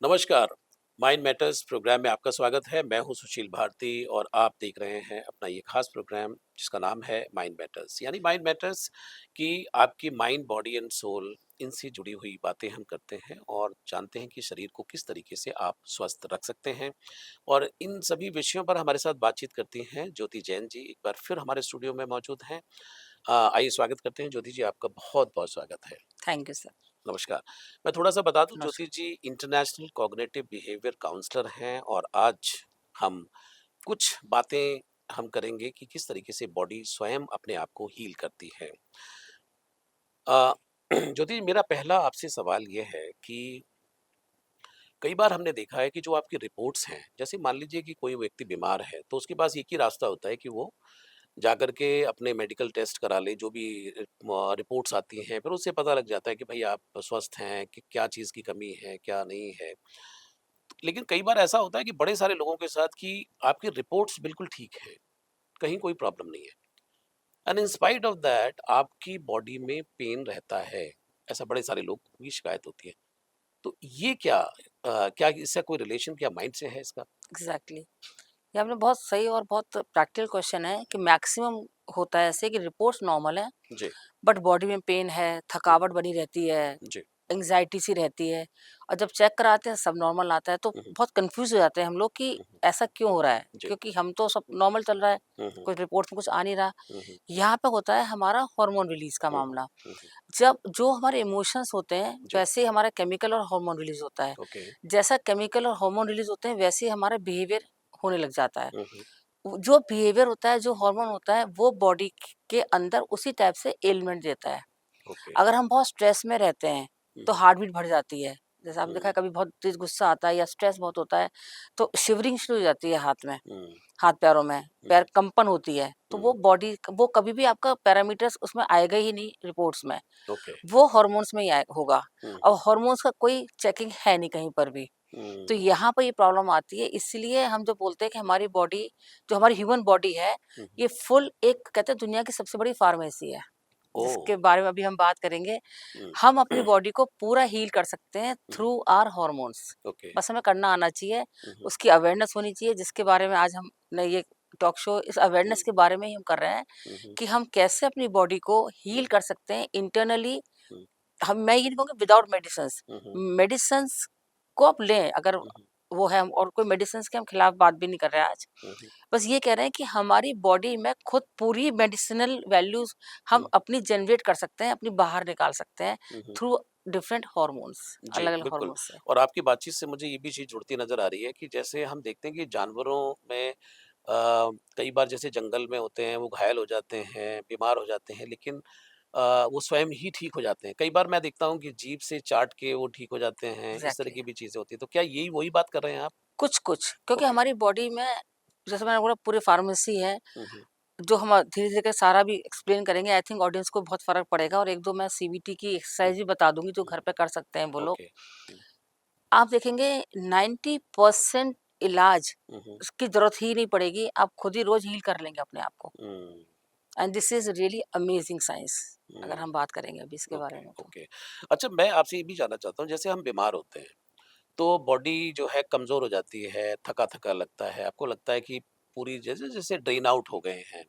नमस्कार। Mind matters programme में आपका स्वागत है। मैं हूं सुशील भारती और आप देख रहे हैं अपना ये खास प्रोग्राम जिसका नाम है माइंड मैटर्स। यानी माइंड मैटर्स कि आपकी माइंड, बॉडी एंड सोल इनसे जुड़ी हुई बातें हम करते हैं और जानते हैं कि शरीर को किस तरीके से आप स्वस्थ रख सकते हैं। और इन सभी विषयों पर हमारे साथ बातचीत करती हैं ज्योति जैन जी। एक बार फिर हमारे स्टूडियो में मौजूद हैं। आइए स्वागत करते हैं ज्योति जी, आपका बहुत बहुत स्वागत है। Thank you sir. नमस्कार। मैं थोड़ा-सा बता दूँ, ज्योति नमस्कार। जी इंटरनेशनल कॉग्निटिव बिहेवियर काउंसलर हैं और आज हम कुछ बातें हम करेंगे कि किस तरीके से बॉडी स्वयं अपने आप को हील करती है। अ, ज्योति जी, मेरा पहला आपसे सवाल ये है कि कई बार हमने देखा है कि जो आपकी रिपोर्ट्स हैं, जैसे मान लीजिए कि कोई व्यक्ति बीमार है, तो उसके पास एक ही रास्ता होता है कि वो जाकर के अपने मेडिकल टेस्ट करा ले, जो भी रिपोर्ट्स आती हैं, फिर उससे पता लग जाता है कि भई आप स्वस्थ हैं, कि क्या चीज़ की कमी है, क्या नहीं है। लेकिन कई बार ऐसा होता है कि बड़े सारे लोगों के साथ कि आपकी रिपोर्ट्स बिल्कुल ठीक हैं, कहीं कोई प्रॉब्लम नहीं है। And in spite of that आपकी बॉडी में पेन रहता है, ऐसा बड़े सारे लोगों की शिकायत होती है। तो ये क्या क्या इसका कोई रिलेशन क्या माइंड से है इसका? एग्जैक्टली ये आपने बहुत सही और बहुत प्रैक्टिकल क्वेश्चन है कि मैक्सिमम होता है ऐसे कि रिपोर्ट्स नॉर्मल है, जी। बट बॉडी में पेन है, हुँ, थकावट बनी रहती है, जी। एंग्जाइटी सी रहती है। और जब चेक कराते हैं सब नॉर्मल आता है, तो हुँ, हुँ, बहुत कंफ्यूज हो जाते हैं हम लोग कि हुँ, हुँ। ऐसा क्यों हो रहा है, जी। क्योंकि हम तो सब नॉर्मल चल रहा है, हुँ, हुँ, कुछ रिपोर्ट्स में कुछ आ नहीं रहा। हुँ, हुँ, यहाँ पे होता है हमारा हार्मोन रिलीज का हुँ, हुँ, मामला। हुँ, हुँ। जब जो हमारे इमोशंस होते हैं जी। वैसे ही हमारा केमिकल और हार्मोन रिलीज होता है। ओके। जैसा केमिकल और हार्मोन रिलीज होते हैं वैसे ही हमारा बिहेवियर होने लग जाता है। हुँ, हुँ। जो बिहेवियर होता है, जो हार्मोन होता है, वो बॉडी के अंदर उसी टाइप से एलिमेंट देता है। ओके। अगर हम बहुत स्ट्रेस में रहते हैं, हुँ, तो हुँ, हार्ट बीट बढ़ जाती है। जैसे आपने देखा हुँ, है कभी बहुत तेज़ गुस्सा आता है या स्ट्रेस बहुत होता है, तो शिवरिंग शुरू हो जाती है हाथ में, हुँ, हाथ-पैरों में, हुँ, पैर कंपन होती है। तो वो हुँ। बॉडी वो कभी भी आपका पैरामीटर्स उसमें आएगा ही नहीं रिपोर्ट्स में, ओके। वो हार्मोन्स में ही आए होगा। हुँ, और हुँ, हार्मोन्स का कोई चेकिंग है नहीं कहीं पर भी। तो हुँ, यहाँ पे ये प्रॉब्लम आती है, इसलिए हम जो बोलते हैं कि हमारी बॉडी, जो हमारी ह्यूमन बॉडी है, हुँ, हुँ। ये फुल एक कहते हैं दुनिया की सबसे बड़ी फार्मेसी है, ओह! जिसके बारे में अभी हम बात करेंगे। हुँ, हम अपनी बॉडी को पूरा हील कर सकते हैं हुँ, थ्रू आवर हॉर्मोन्स। ओके। बस हमें करना आना चाहिए, हुँ, हुँ, उसकी अवेयरनेस होनी चाहिए, जिसके बारे में आज हमने ये टॉक शो इस हुँ, अवेयरनेस के बारे में ही हम कर रहे हैं हुँ, हुँ, कि हम कैसे अपनी बॉडी को हील हुँ, कर सकते हैं इंटरनली। हुँ, हम मैं ये नहीं कहूँगी विदाउट मेडिसिन्स, हुँ, हुँ, मेडिसिन्स को आप लें अगर हुँ, हुँ, वो है, और कोई मेडिसिन्स के हम खिलाफ बात भी नहीं कर रहे हैं आज। हुँ, हुँ, बस ये कह रहे हैं कि हमारी बॉडी में खुद पूरी मेडिसिनल वैल्यूज़ हम हुँ, अपनी जनरेट कर सकते हैं, अपनी बाहर निकाल सकते हैं हुँ, हुँ। थ्रू डिफरेंट हार्मोन्स, जी, अलग-अलग बिल्कुल। हार्मोन्स से। और आपकी बातचीत से मुझे ये भी चीज़ जुड़ती नज़र आ रही है कि जैसे हम देखते हैं कि जानवरों में कई बार जैसे जंगल में होते हैं, वो घायल हो जाते हैं, बीमार हो जाते हैं, लेकिन वो स्वयं ही ठीक हो जाते हैं। कई बार मैं देखता हूँ कि जीभ से चाट के वो ठीक हो जाते हैं, इस तरह एग्ज़ैक्टली। की भी चीज़ें होती हैं। तो क्या यही वही बात कर रहे हैं आप? कुछ-कुछ क्योंकि ओके। हमारी बॉडी में, जैसे मैंने बोला, पूरी फार्मेसी है, हुँ, हुँ। जो हम धीरे-धीरे करके सारा भी एक्सप्लेन करेंगे। आई थिंक ऑडियंस को बहुत फ़र्क पड़ेगा, और 1-2 मैं सीबीटी की हुँ, एक्सरसाइज़ भी बता दूँगी जो हुँ, घर हुँ। पे कर सकते हैं वो लोग। ओके। हुँ, आप देखेंगे 90% इलाज हुँ, हुँ, की ज़रूरत ही नहीं पड़ेगी, आप खुद ही रोज़ हील कर लेंगे अपने आप को। Hmm, and this is really amazing science, अगर हुँ। हम बात करेंगे अभी इसके बारे ओके, में तो। ओके। अच्छा, मैं आपसे ये भी जानना चाहता हूँ, जैसे हम बीमार होते हैं तो बॉडी जो है कमज़ोर हो जाती है, थका-थका लगता है, आपको लगता है कि पूरी जैसे जैसे ड्रेन आउट हो गए हैं।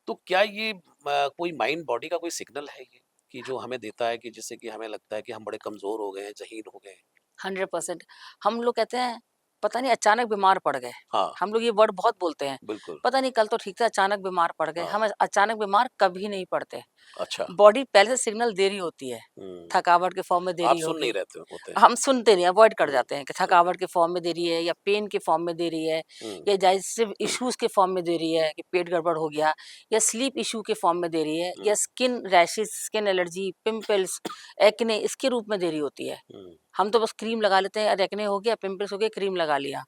तो क्या ये कोई माइंड बॉडी का कोई सिग्नल है ये, कि जो हमें देता है कि जिससे कि हमें लगता है कि हम बड़े कमज़ोर हो गए हैं, ज़हीन हो गए हैं? 100% हम लोग कहते हैं, पता नहीं अचानक बीमार पड़ गए। हाँ, हम लोग ये वर्ड बहुत बोलते हैं। बिल्कुल। पता नहीं कल तो ठीक था, अचानक बीमार पड़ गए। हाँ, हम अचानक बीमार कभी नहीं पड़ते। अच्छा। बॉडी पहले से सिग्नल दे रही होती है। हुँ, थकावट के फॉर्म में दे आप रही सुन नहीं होगी। रहते होते हैं। हम सुनते नहीं, अवॉइड कर हुँ, जाते हैं कि ओके। थकावट के फॉर्म में दे रही है या पेन के फॉर्म में दे रही है, हुँ, या डाइजेस्टिव इश्यूज़ के फॉर्म में दे रही है कि पेट गड़बड़ हो गया, या स्लीप इश्यू के फॉर्म में दे रही है, हुँ, या skin rashes, skin allergy, pimples, acne इसके रूप में दे रही होती है। हुँ, हम तो बस क्रीम लगा लेते हैं, एक्ने हो गया, पिंपल्स हो गए, क्रीम लगा लिया।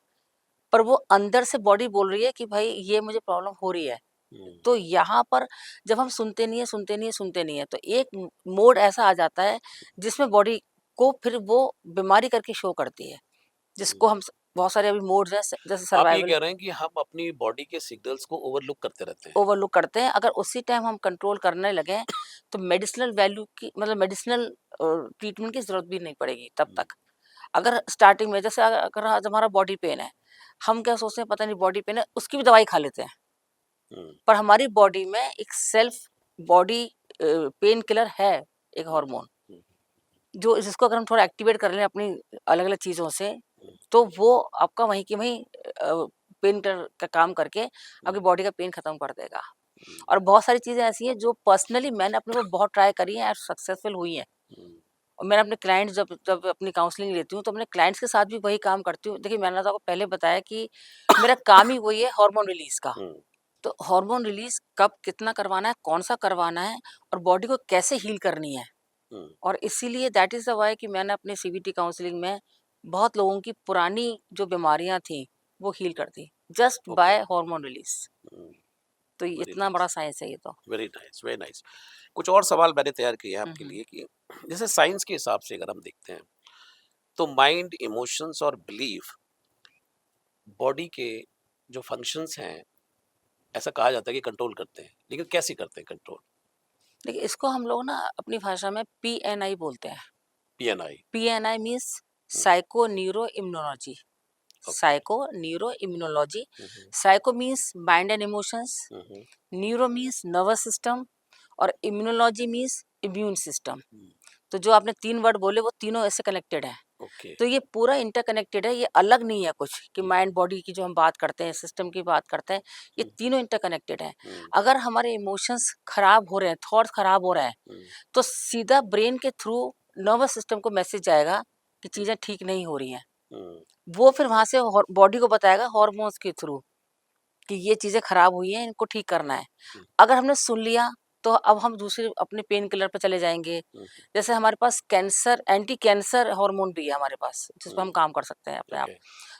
पर वो अंदर से बॉडी बोल रही है कि भाई ये मुझे प्रॉब्लम हो रही है। हुँ, तो यहाँ पर जब हम सुनते नहीं है, सुनते नहीं है, सुनते नहीं है, तो एक मोड ऐसा आ जाता है जिसमें बॉडी को फिर वो बीमारी करके शो करती है, हुँ। जिसको हम बहुत सारे अभी मोड्स हैं, जैसे आप ये सर्वाइवल कह रहे हैं कि हम अपनी बॉडी के सिग्नल्स को ओवरलुक करते रहते हैं। ओवरलुक करते हैं। अगर उसी टाइम हम कंट्रोल करने लगे, तो मेडिसिनल वैल्यू की, मतलब मेडिसिनल ट्रीटमेंट की जरूरत भी नहीं पड़ेगी तब हुँ, तक। अगर स्टार्टिंग में जैसे अगर आज हमारा बॉडी पेन है, हम क्या सोचते हैं पता नहीं बॉडी पेन है, उसकी भी दवाई खा लेते हैं। हुँ, पर हमारी बॉडी में एक सेल्फ बॉडी पेन किलर है, एक हुँ, हार्मोन, हुँ, जो जिसको अगर हम थोड़ा एक्टिवेट कर लें अपनी अलग-अलग चीज़ों से, हुँ, तो वो आपका वहीं की वहीं पेन किलर का काम करके हुँ, आपकी बॉडी का पेन खत्म कर देगा। हुँ, और बहुत सारी चीज़ें ऐसी हैं जो पर्सनली मैंने अपने ऊपर बहुत ट्राई करी हैं और सक्सेसफुल हुई हैं। हुँ, और मैंने अपने क्लाइंट्स जब जब अपनी काउंसलिंग लेती हूँ, तो अपने क्लाइंट्स के साथ भी वही काम करती हूँ। देखिए, मैंने तो आपको पहले बताया कि मेरा काम ही वही है हार्मोन रिलीज़ का। हुँ, तो हार्मोन रिलीज़ कब कितना करवाना है, कौन-सा करवाना है और बॉडी को कैसे हील करनी है। हुँ, और इसीलिए दैट इज़ द व्हाई कि मैंने अपनी सीबीटी काउंसलिंग में बहुत लोगों की पुरानी जो बीमारियाँ थी, वो हील कर दी, just okay, by hormone release. हुँ, तो ये वेरी इतना बड़ा नाइस, साइंस है ये तो। Very nice, very nice. कुछ और सवाल मैंने तैयार किए हैं हुँ, आपके हुँ। लिए कि जैसे साइंस के हिसाब से अगर हम देखते हैं, तो माइंड, इमोशंस और बिलीफ बॉडी के जो फंक्शंस हैं, ऐसा कहा जाता है कि कंट्रोल करते हैं, लेकिन कैसे करते हैं कंट्रोल? देखिए, इसको हम लोग ना अपनी भाषा में पीएनआई बोलते हैं। PNI. PNI means hmm, psycho neuro immunology. Okay. Psycho neuro immunology. Hmm, hmm, psycho means mind and emotions, hmm, hmm, neuro means nervous system और immunology means immune system. Hmm, तो जो आपने 3 वर्ड बोले वो तीनों ऐसे कनेक्टेड हैं। Okay. तो ये पूरा इंटरकनेक्टेड है, ये अलग नहीं है कुछ कि हुँ, माइंड बॉडी की जो हम बात करते हैं, सिस्टम की बात करते हैं, ये हुँ, तीनों इंटरकनेक्टेड हैं। हुँ, अगर हमारे इमोशंस खराब हो रहे हैं, थॉट्स खराब हो रहे हैं, हुँ, तो सीधा ब्रेन के थ्रू नर्वस सिस्टम को मैसेज जाएगा कि हुँ, चीज़ें ठीक नहीं हो रही हैं। हुँ, वो फिर वहाँ से बॉडी को बताएगा हॉर्मोन्स के थ्रू कि ये चीज़ें खराब हुई हैं, इनको ठीक करना है। हुँ, अगर हमने सुन लिया, तो अब हम दूसरे अपने पेन किलर पे चले जाएँगे। हुँ, जैसे हमारे पास कैंसर एंटी कैंसर हार्मोन भी है हमारे पास, जिस पे हुँ, हम काम कर सकते हैं अपने आप। ओके।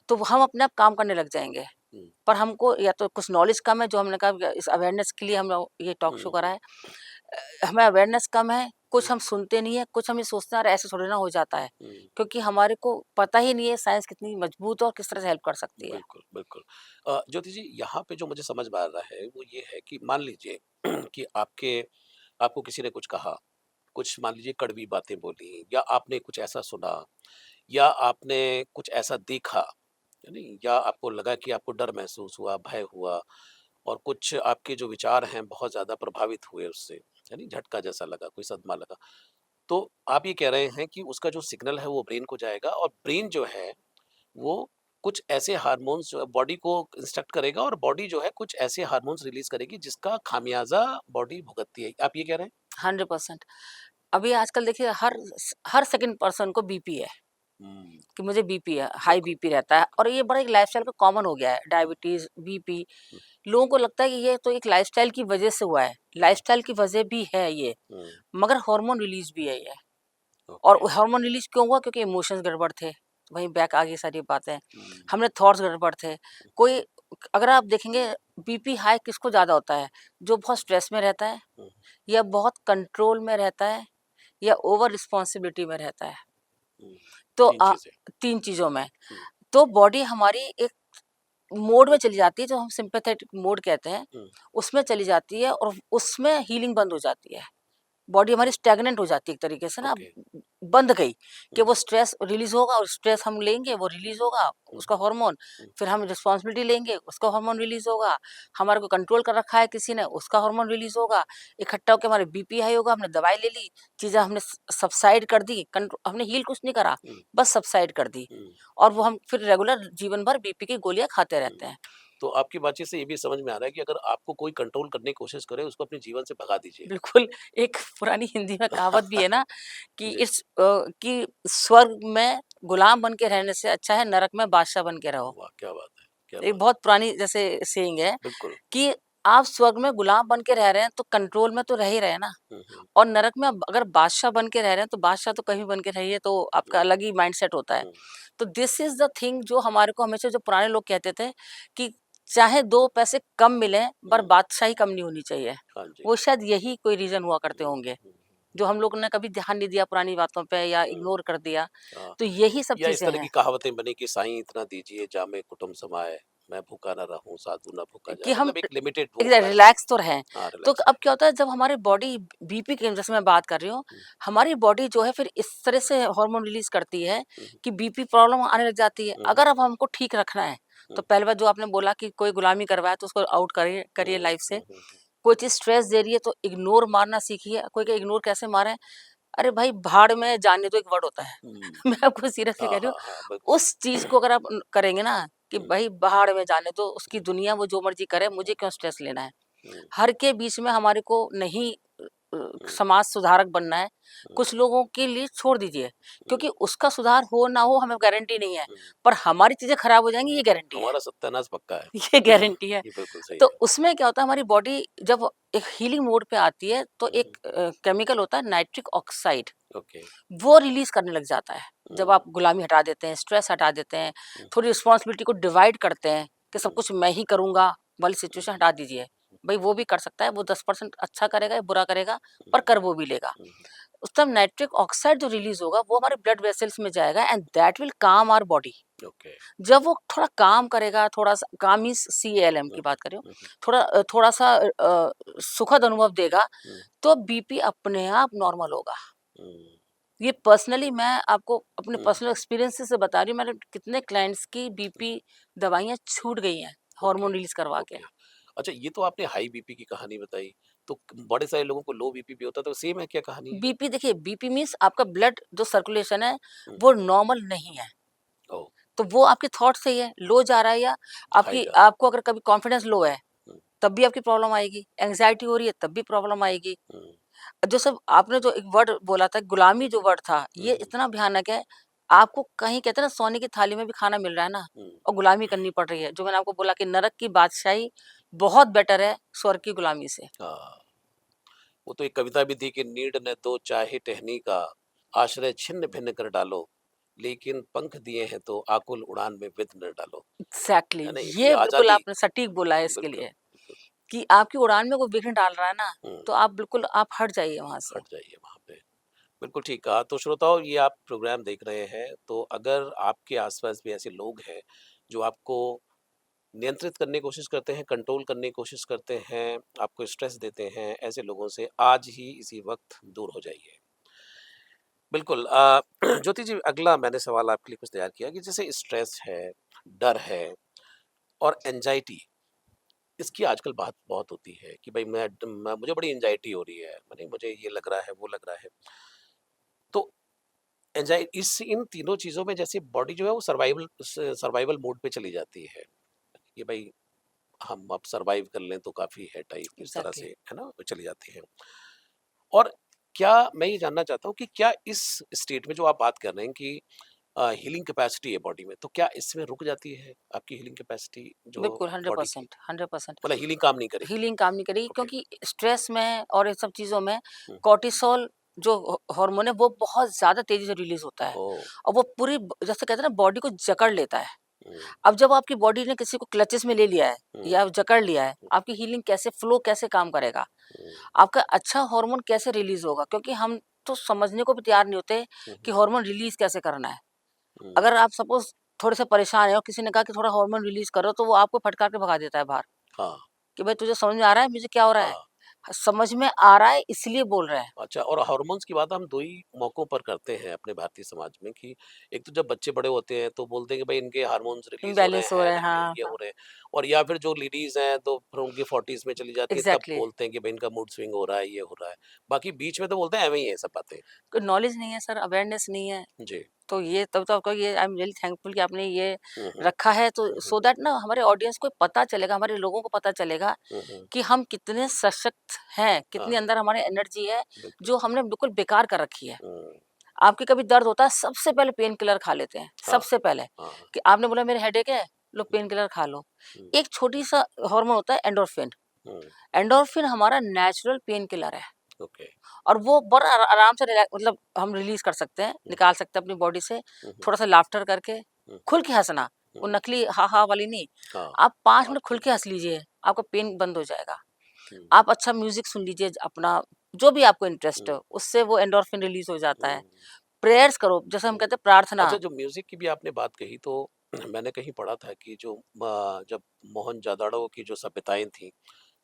तो वो हम अपने आप काम करने लग जाएँगे। हुँ, पर हमको या तो कुछ नॉलेज कम है, जो हमने कहा इस अवेयरनेस के लिए हम लोग ये टॉक शो हुँ, करा हुँ, है। हमें अवेयरनेस कम है, कुछ हुँ, हम सुनते नहीं है, कुछ हम ये सोचते हैं अरे ऐसे थोड़ी ना हो जाता है। हुँ, क्योंकि हमारे को पता ही नहीं है साइंस कितनी मजबूत है और किस तरह से हेल्प कर सकती है। बिल्कुल, बिल्कुल। ज्योति जी, यहाँ पे जो मुझे समझ में आ रहा है, वो ये है कि मान लीजिए कि आपको किसी ने कुछ कहा, कुछ मान लीजिए कड़वी बातें बोली या आपने कुछ ऐसा सुना या आपने कुछ ऐसा देखा, है नहीं? या आपको लगा कि आपको डर महसूस हुआ, भय हुआ और कुछ आपके जो विचार हैं बहुत ज़्यादा प्रभावित हुए उससे, है नहीं? झटका जैसा लगा, कोई सदमा लगा। तो आप ये कह रहे हैं कि उसका जो सिग्नल है वो ब्रेन को जाएगा और ब्रेन जो है वो कुछ ऐसे हार्मोन्स जो है बॉडी को इंस्ट्रक्ट करेगा और बॉडी जो है कुछ ऐसे हार्मोन्स रिलीज़ करेगी जिसका खामियाज़ा बॉडी भुगतती है। आप ये कह रहे हैं? 100%। अभी आजकल देखिए हर सेकंड पर्सन को बीपी है, हुँ, कि मुझे बीपी है, हाई बिल्कुल, बीपी रहता है बिल्कुल। और ये बड़ा एक लाइफ़स्टाइल का कॉमन हो गया है, हुँ, डायबिटीज़, बीपी। हुँ, लोगों को लगता है कि ये तो एक लाइफ़स्टाइल की वजह से हुआ है, हुँ, लाइफ़स्टाइल की वजह भी है ये, हुँ, मगर हार्मोन रिलीज़ भी है ये। और ओके। हार्मोन रिलीज़ क्यों हुआ? क्योंकि इमोशंस गड़बड़ थे, वहीं बैक आ गई सारी बातें। हुँ, हमने थॉट्स गड़बड़ थे। कोई अगर आप देखेंगे बीपी हाई किसको ज़्यादा होता है? जो बहुत स्ट्रेस में रहता है हुँ, या बहुत कंट्रोल में रहता है या ओवर रिस्पॉन्सिबिलिटी में रहता है। हुँ, तो 3 चीज़ें। 3 चीज़ों में। हुँ, तो बॉडी हमारी एक मोड में चली जाती है जो हम सिम्पैथेटिक मोड कहते हैं, हुँ, उसमें चली जाती है और उसमें हीलिंग बंद हो जाती है। बॉडी हमारी हुँ, स्टैग्नेंट हो जाती है एक तरीके से ना, ओके। बंद गई कि हुँ, वो स्ट्रेस रिलीज़ होगा और स्ट्रेस हम लेंगे, वो रिलीज़ होगा, हुँ, उसका हार्मोन। हुँ, फिर हम रिस्पॉन्सिबिलिटी लेंगे, उसका हार्मोन रिलीज़ होगा। हमारे को कंट्रोल कर रखा है किसी ने, उसका हार्मोन रिलीज़ होगा। इकट्ठा होके हमारे बीपी हाई होगा, हमने दवाई ले ली, चीज़ें हमने सबसाइड कर दी, हमने हील कुछ नहीं करा, हुँ, बस सबसाइड कर दी हुँ, और वो हम फिर रेगुलर जीवन भर बीपी की गोलियाँ खाते हुँ। रहते हैं। तो आपकी बातचीत से ये भी समझ में आ रहा है कि अगर आपको कोई कंट्रोल करने की कोशिश करे, उसको अपने जीवन से भगा दीजिए। बिल्कुल, एक पुरानी हिंदी में कहावत भी है ना कि जी। कि स्वर्ग में गुलाम बन के रहने से अच्छा है नरक में बादशाह बन के रहो। वाह! क्या बात है, क्या एक बात है। बहुत पुरानी जैसे सेइंग है बिल्कुल। कि आप स्वर्ग में गुलाम बन के रह रहे हैं तो कंट्रोल में तो रह ही रहे हैं ना, हुँ, हुँ, और नरक में अगर बादशाह बन के रह रहे हैं तो बादशाह तो कहीं बन के रहिए, तो आपका हुँ, अलग ही माइंडसेट होता है। हुँ, तो दिस इज़ द थिंग जो हमारे को हमेशा जो पुराने लोग कहते थे कि चाहे 2 पैसे कम मिलें पर हुँ। बादशाही कम नहीं होनी चाहिए। हाँ जी। वो शायद यही कोई रीज़न हुआ करते हुँ, होंगे। हुँ, जो हम लोग ने कभी ध्यान नहीं दिया पुरानी बातों पे या हुँ, इग्नोर कर दिया, हाँ। तो यही सब या इस चीज़ें तरह हैं। की कहावतें बनी कि साईं इतना दीजिए जामे कुटुम्ब समाए, मैं भूखा ना रहूँ, साधु ना भूखा कि जाए, हम मतलब एक लिमिटेड वो होना चाहिए। रिलैक्स तो रहें। हाँ, तो रिलैक्स अब रहे। क्या होता है जब हमारी बॉडी बीपी के जैसे मैं बात कर रही हूँ, हुँ, हमारी बॉडी जो है फिर इस तरह से हार्मोन रिलीज़ करती है हुँ, कि बीपी प्रॉब्लम आने लग जाती है। हुँ, हुँ, अगर अब हमको ठीक रखना है, हुँ, तो पहली बात जो आपने बोला कि कोई गुलामी करवाए तो उसको आउट करिए हुँ, करिए हुँ, लाइफ़ से। हुँ, हुँ, कोई चीज़ स्ट्रेस दे रही है तो इग्नोर मारना सीखिए। कोई कहे इग्नोर कैसे मारें? अरे भाई भाड़ में जाने दो एक वर्ड होता है। हुँ। मैं आपको सीरियसली हाँ, कह रही हूँ, हाँ, हाँ, बिल्कुल। उस चीज़ को अगर आप करेंगे ना कि हुँ, भाई भाड़ में जाने दो, उसकी हुँ, दुनिया वो जो मर्ज़ी करे, मुझे हुँ, क्यों स्ट्रेस लेना है? हुँ, हर के बीच में हमारे को नहीं हुँ, समाज सुधारक बनना है। हुँ, कुछ लोगों के लिए छोड़ दीजिए, हुँ, क्योंकि उसका सुधार हो ना हो हमें गारंटी नहीं है, हुँ। पर हमारी चीज़ें खराब हो जाएँगी ये गारंटी है। हमारा सत्यानाश पक्का है। ये गारंटी है। ये बिल्कुल सही तो है। उसमें क्या होता है हमारी बॉडी जब एक हीलिंग मोड पे आती है तो हुँ, हुँ, एक केमिकल होता है नाइट्रिक ऑक्साइड, ओके। वो रिलीज़ करने लग जाता है। जब हुँ, आप गुलामी हटा देते हैं, स्ट्रेस हटा देते हैं, हुँ, थोड़ी रिस्पॉन्सिबिलिटी को डिवाइड करते हैं कि सब हुँ, कुछ मैं ही करूँगा वाली हुँ, सिचुएशन हटा दीजिए। भई वो भी कर सकता है, वो 10% अच्छा करेगा या बुरा करेगा, पर हुँ, कर वो भी लेगा। हुँ, उस टाइम नाइट्रिक ऑक्साइड जो रिलीज़ होगा वो हमारे ब्लड वेसल्स में जाएगा एंड दैट विल काम आवर बॉडी। ओके। जब वो थोड़ा काम करेगा, थोड़ा-सा काम मीन्स CALM हुँ, की हुँ, बात कर रही हूँ, हुँ, हुँ, थोड़ा-सा सुखद अनुभव देगा, हुँ, तो बीपी अपने आप नॉर्मल होगा। हुँ, ये पर्सनली मैं आपको अपने हुँ, पर्सनल एक्सपीरियंस से बता रही हूँ, मैंने कितने क्लाइंट्स की बीपी दवाइयाँ छूट गई हैं, ओके, हार्मोन रिलीज़ करवा के। ओके। अच्छा, ये तो आपने हाई बीपी की कहानी बताई, तो बड़े सारे लोगों को लो बीपी भी होता है, तो सेम है क्या कहानी ये? बीपी देखिए, बीपी मीन्स आपका ब्लड जो सर्कुलेशन है, हुँ, वो नॉर्मल नहीं है। ओह! तो वो आपके थॉट से ही है, लो जा रहा है या हाई आपकी जा रहा है। आपको अगर कभी कॉन्फिडेंस लो है, हुँ, तब भी आपकी प्रॉब्लम आएगी। एंग्ज़ायटी हो रही है, तब भी प्रॉब्लम आएगी। हुँ, जो सब आपने जो एक वर्ड बोला था, गुलामी जो वर्ड था, हुँ, ये हुँ, इतना भयानक है। आपको कहीं कहते हैं ना सोने की थाली में भी खाना मिल रहा है ना हुँ, और गुलामी करनी पड़ रही है। जो मैंने आपको बोला कि नरक की बादशाही बहुत बेटर है स्वर्ग की गुलामी से। हाँ। वो तो एक कविता भी थी कि नीड न दो चाहे टहनी का, आश्रय छिन्न-भिन्न कर डालो, लेकिन पंख दिए हैं तो आकुल उड़ान में विध्न न डालो। एग्ज़ैक्टली, है ना? ये ये बिल्कुल आज़ादी आपने सटीक बोला है इसके बिल्कुल, लिए बिल्कुल। कि आपकी उड़ान में कोई विघ्न डाल रहा है ना, हुँ, तो आप बिल्कुल आप हट जाइए वहाँ से। हट जाइए वहाँ पे। बिल्कुल ठीक कहा। तो श्रोताओ, ये आप प्रोग्राम देख रहे हैं, तो अगर आपके आस-पास भी ऐसे लोग हैं, जो आपको नियंत्रित करने की कोशिश करते हैं, कंट्रोल करने की कोशिश करते हैं, आपको स्ट्रेस देते हैं, ऐसे लोगों से आज ही इसी वक़्त दूर हो जाइए। बिल्कुल ज्योति जी, अगला मैंने सवाल आपके लिए कुछ तैयार किया कि जैसे स्ट्रेस है, डर है और एंग्ज़ायटी, इसकी आजकल बात बहुत होती है कि भाई मैं मुझे बड़ी एंग्ज़ायटी हो रही है, माने मुझे ये लग रहा है, वो लग रहा है। तो इस इन तीनों चीज़ों में जैसे बॉडी जो है वो सर्वाइवल मोड पे चली जाती है, कि भाई हम अब सर्वाइव कर लें तो काफ़ी है टाइप, इस तरह से, एग्ज़ैक्टली। है ना? चली जाती है। और क्या मैं ये जानना चाहता हूँ कि क्या इस स्टेट में जो आप बात कर रहे हैं कि हीलिंग कैपेसिटी है बॉडी में, तो क्या इसमें रुक जाती है आपकी हीलिंग कैपेसिटी जो बिल्कुल बॉडी की? 100%, 100%। मतलब हीलिंग काम नहीं करेगी? हीलिंग काम नहीं करेगी ओके। क्योंकि स्ट्रेस में और इन सब चीज़ों में हुँ। कॉर्टिसोल जो हार्मोन है वो बहुत ज़्यादा तेज़ी से रिलीज़ होता है ओह! और वो पूरी जैसे कहते हैं ना बॉडी को जकड़ लेता है। हुँ, अब जब आपकी बॉडी ने किसी को क्लचेस में ले लिया है हुँ, या जकड़ लिया है, हुँ, आपकी हीलिंग कैसे फ्लो कैसे काम करेगा? हुँ, आपका अच्छा हार्मोन कैसे रिलीज़ होगा? क्योंकि हम तो समझने को भी तैयार नहीं होते हुँ, कि हुँ, हार्मोन रिलीज़ कैसे करना है। हुँ, अगर आप सपोज़ थोड़े से परेशान हैं और किसी ने कहा कि थोड़ा हार्मोन रिलीज़ करो, तो वो आपको फटकार के भगा देता है बाहर हाँ, कि भाई तुझे समझ में आ रहा है मुझे क्या हो रहा है? हाँ। समझ में आ रहा है इसलिए बोल रहे हैं। अच्छा, और हार्मोन्स की बात हम 2 ही मौकों पर करते हैं अपने भारतीय समाज में कि एक तो जब बच्चे बड़े होते हैं तो बोलते हैं कि भाई इनके हार्मोन्स रिलीज़ हो रहे इम्बैलेंस हो हैं, रहे हैं, नहीं हाँ, ये हाँ। हो रहे हैं। और या फिर जो लेडीज़ हैं तो फिर उनकी 40s में चली जाती है, तब एग्ज़ैक्टली। बोलते हैं कि भाई इनका मूड स्विंग हो रहा है, ये हो रहा है। बाकी बीच में तो बोलते हैं ऐवे ही है सब बातें। कोई नॉलेज नहीं है सर, अवेयरनेस नहीं है। जी। तो ये तब तो आपको ये आई एम रियली थैंकफुल कि आपने ये हुँ, हुँ। रखा है तो हुँ, हुँ। सो दैट ना हमारे ऑडियंस को पता चलेगा, हमारे लोगों को पता चलेगा हुँ, हुँ। कि हम कितने सशक्त हैं, कितने हाँ, अंदर हमारे एनर्जी है, बिल्कुल। जो हमने बिल्कुल बेकार कर रखी है। हुँ। आपके कभी दर्द होता है, सबसे पहले पेन किलर खा लेते हैं, हाँ, सबसे पहले हाँ। कि आपने बोला मेरे हेडेक है, लो हुँ, पेन किलर खा लो। हुँ, एक छोटी-सा हार्मोन होता है एंडोर्फिन। हुँ। एंडोर्फिन हमारा नेचुरल पेन किलर है ओके। और वो बड़ा आराम से मतलब हम रिलीज़ कर सकते हैं, हुँ, हुँ। निकाल सकते हैं अपनी बॉडी से, हुँ, हुँ। थोड़ा-सा लाफ्टर करके, हुँ, खुल के हँसना, वो हुँ। नकली हा हा वाली नहीं। हाँ, आप 5 मिनट खुल आजकल के हँस लीजिए, आपका पेन बंद हो जाएगा। हुँ, आप अच्छा म्यूज़िक सुन लीजिए अपना जो भी आपको इंटरेस्ट हुँ, हो, उससे वो एंडोर्फिन रिलीज़ हो जाता है। हुँ, प्रेयर्स करो, जैसे हम हुँ। कहते हैं प्रार्थना। अच्छा, जो म्यूज़िक की भी आपने बात कही, तो मैंने कहीं पढ़ा था कि जो जब मोहनजोदड़ो की जो सभ्यताएँ थीं,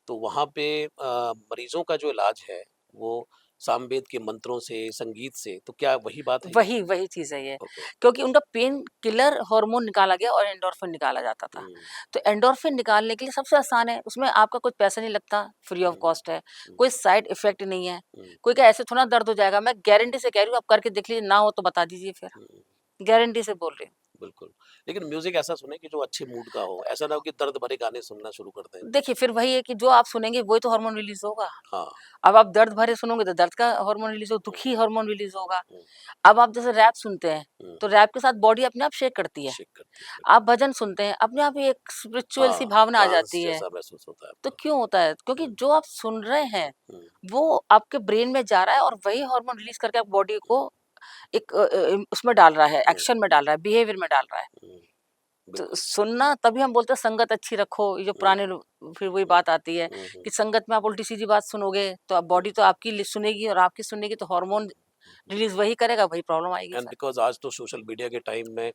तो वहाँ पे मरीज़ों का जो इलाज है, वो सामवेद के मंत्रों से, संगीत से, तो क्या वही बात है ये? वही चीज़ है ये। ओके। क्योंकि उनका पेन किलर हार्मोन निकाला गया और एंडोर्फिन निकाला जाता था। हुँ, तो एंडोर्फिन निकालने के लिए सबसे आसान है, उसमें आपका कुछ पैसा नहीं लगता, फ्री ऑफ हुँ, कॉस्ट है, हुँ, कोई साइड इफ़ेक्ट नहीं है। हुँ, कोई क्या ऐसे थोड़ा दर्द हो जाएगा, मैं गारंटी से कह रही हूँ, आप करके देख लीजिए, ना हो तो बता दीजिए फिर। हुँ। गारंटी से बोल रही हूँ। बिल्कुल। लेकिन म्यूज़िक ऐसा सुनें कि जो अच्छे मूड का हो, ऐसा ना हो कि दर्द भरे गाने सुनना शुरू कर दें। देखिए, फिर वही है कि जो आप सुनेंगे वही तो हार्मोन रिलीज़ होगा। हाँ। अब आप दर्द भरे सुनोगे तो दर्द का हार्मोन रिलीज़ हो, हुँ, दुखी हार्मोन रिलीज़ होगा। हुँ, अब आप जैसे रैप सुनते हैं, हुँ, तो रैप के साथ बॉडी अपने आप शेक करती है। शेक करती है, आप बिल्कुल। भजन सुनते हैं, अपने आप ही एक स्पिरिचुअल सी हाँ, भावना आ ट्रांस जाती है। जैसा महसूस होता है तो आपको। क्यों होता है? क्योंकि हुँ, जो आप सुन रहे हैं, हुँ, वो आपके ब्रेन में जा रहा है और वही हार्मोन रिलीज़ करके आप बॉडी हुँ, को एक उसमें डाल रहा है, हुँ, एक्शन में डाल रहा है, बिहेवियर में डाल रहा है। हुँ, तो बिल्कुल। सुनना तभी हम बोलते हैं संगत अच्छी रखो, ये जो हुँ, पुराने लोग फिर वही हुँ, बात आती है हुँ, हुँ, कि संगत में आप उल्टी-सीधी बात सुनोगे, तो अब हुँ, बॉडी तो आपकी सुनेगी और आपकी सुनेगी तो हुँ, हार्मोन हुँ, हुँ। रिलीज़ वही करेगा, वही प्रॉब्लम आएगी एंड सर। बिकॉज़ आज तो सोशल मीडिया के टाइम में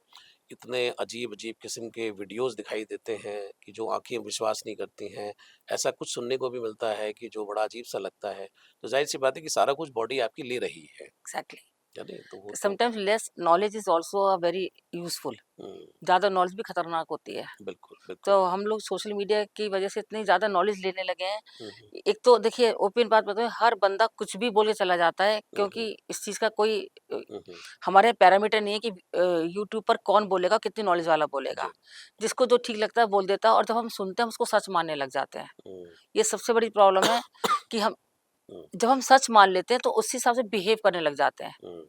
इतने अजीब-अजीब किस्म के वीडियोज़ दिखाई देते हैं कि जो आँखें विश्वास नहीं करती हैं। ऐसा कुछ सुनने को भी मिलता है कि जो बड़ा अजीब-सा लगता है। तो ज़ाहिर-सी बात है कि सारा कुछ बॉडी आपकी ले रही एग्ज़ैक्टली। है नहीं? तो वो तो sometimes less knowledge is also a very useful. Hmm, ज़्यादा नॉलेज भी खतरनाक होती है। बिल्कुल, बिल्कुल। तो हम लोग सोशल मीडिया की वजह से इतनी ज़्यादा नॉलेज लेने लगे हैं। हुँ, हुँ, एक तो देखिए ओपन बात बताऊँ, हर बंदा कुछ भी बोल के चला जाता है हुँ, हुँ, क्योंकि इस चीज़ का कोई हुँ, हुँ। हमारे पैरामीटर नहीं है कि यूट्यूब पर कौन बोलेगा, कितनी नॉलेज वाला बोलेगा। जी। जिसको जो ठीक लगता है बोल देता है और जब हम सुनते हैं हम उसको सच मानने लग जाते हैं। हुँ, ये सबसे बड़ी प्रॉब्लम है कि हम हुँ, जब हम सच मान लेते हैं तो उसी हिसाब से बिहेव करने लग जाते हैं। हुँ,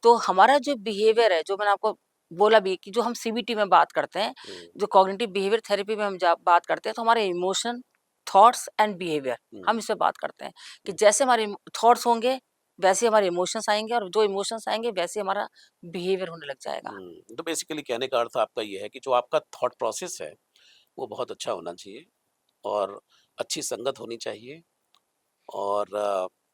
तो हमारा जो बिहेवियर है, जो मैंने आपको बोला भी कि जो हम सीबीटी में बात करते हैं, हुँ, जो कॉग्निटिव बिहेवियर थेरेपी में हम जा बात करते हैं, तो हमारे इमोशन, थॉट्स एंड बिहेवियर हुँ, हम इससे बात करते हैं कि हुँ, जैसे हमारे थॉट्स होंगे, वैसे हमारे इमोशंस आएँगे और जो इमोशंस आएँगे, वैसे हमारा बिहेवियर होने लग जाएगा। हुँ। तो बेसिकली कहने का अर्थ आपका ये है कि जो आपका थॉट प्रोसेस है, वो बहुत अच्छा होना चाहिए और अच्छी संगत होनी चाहिए और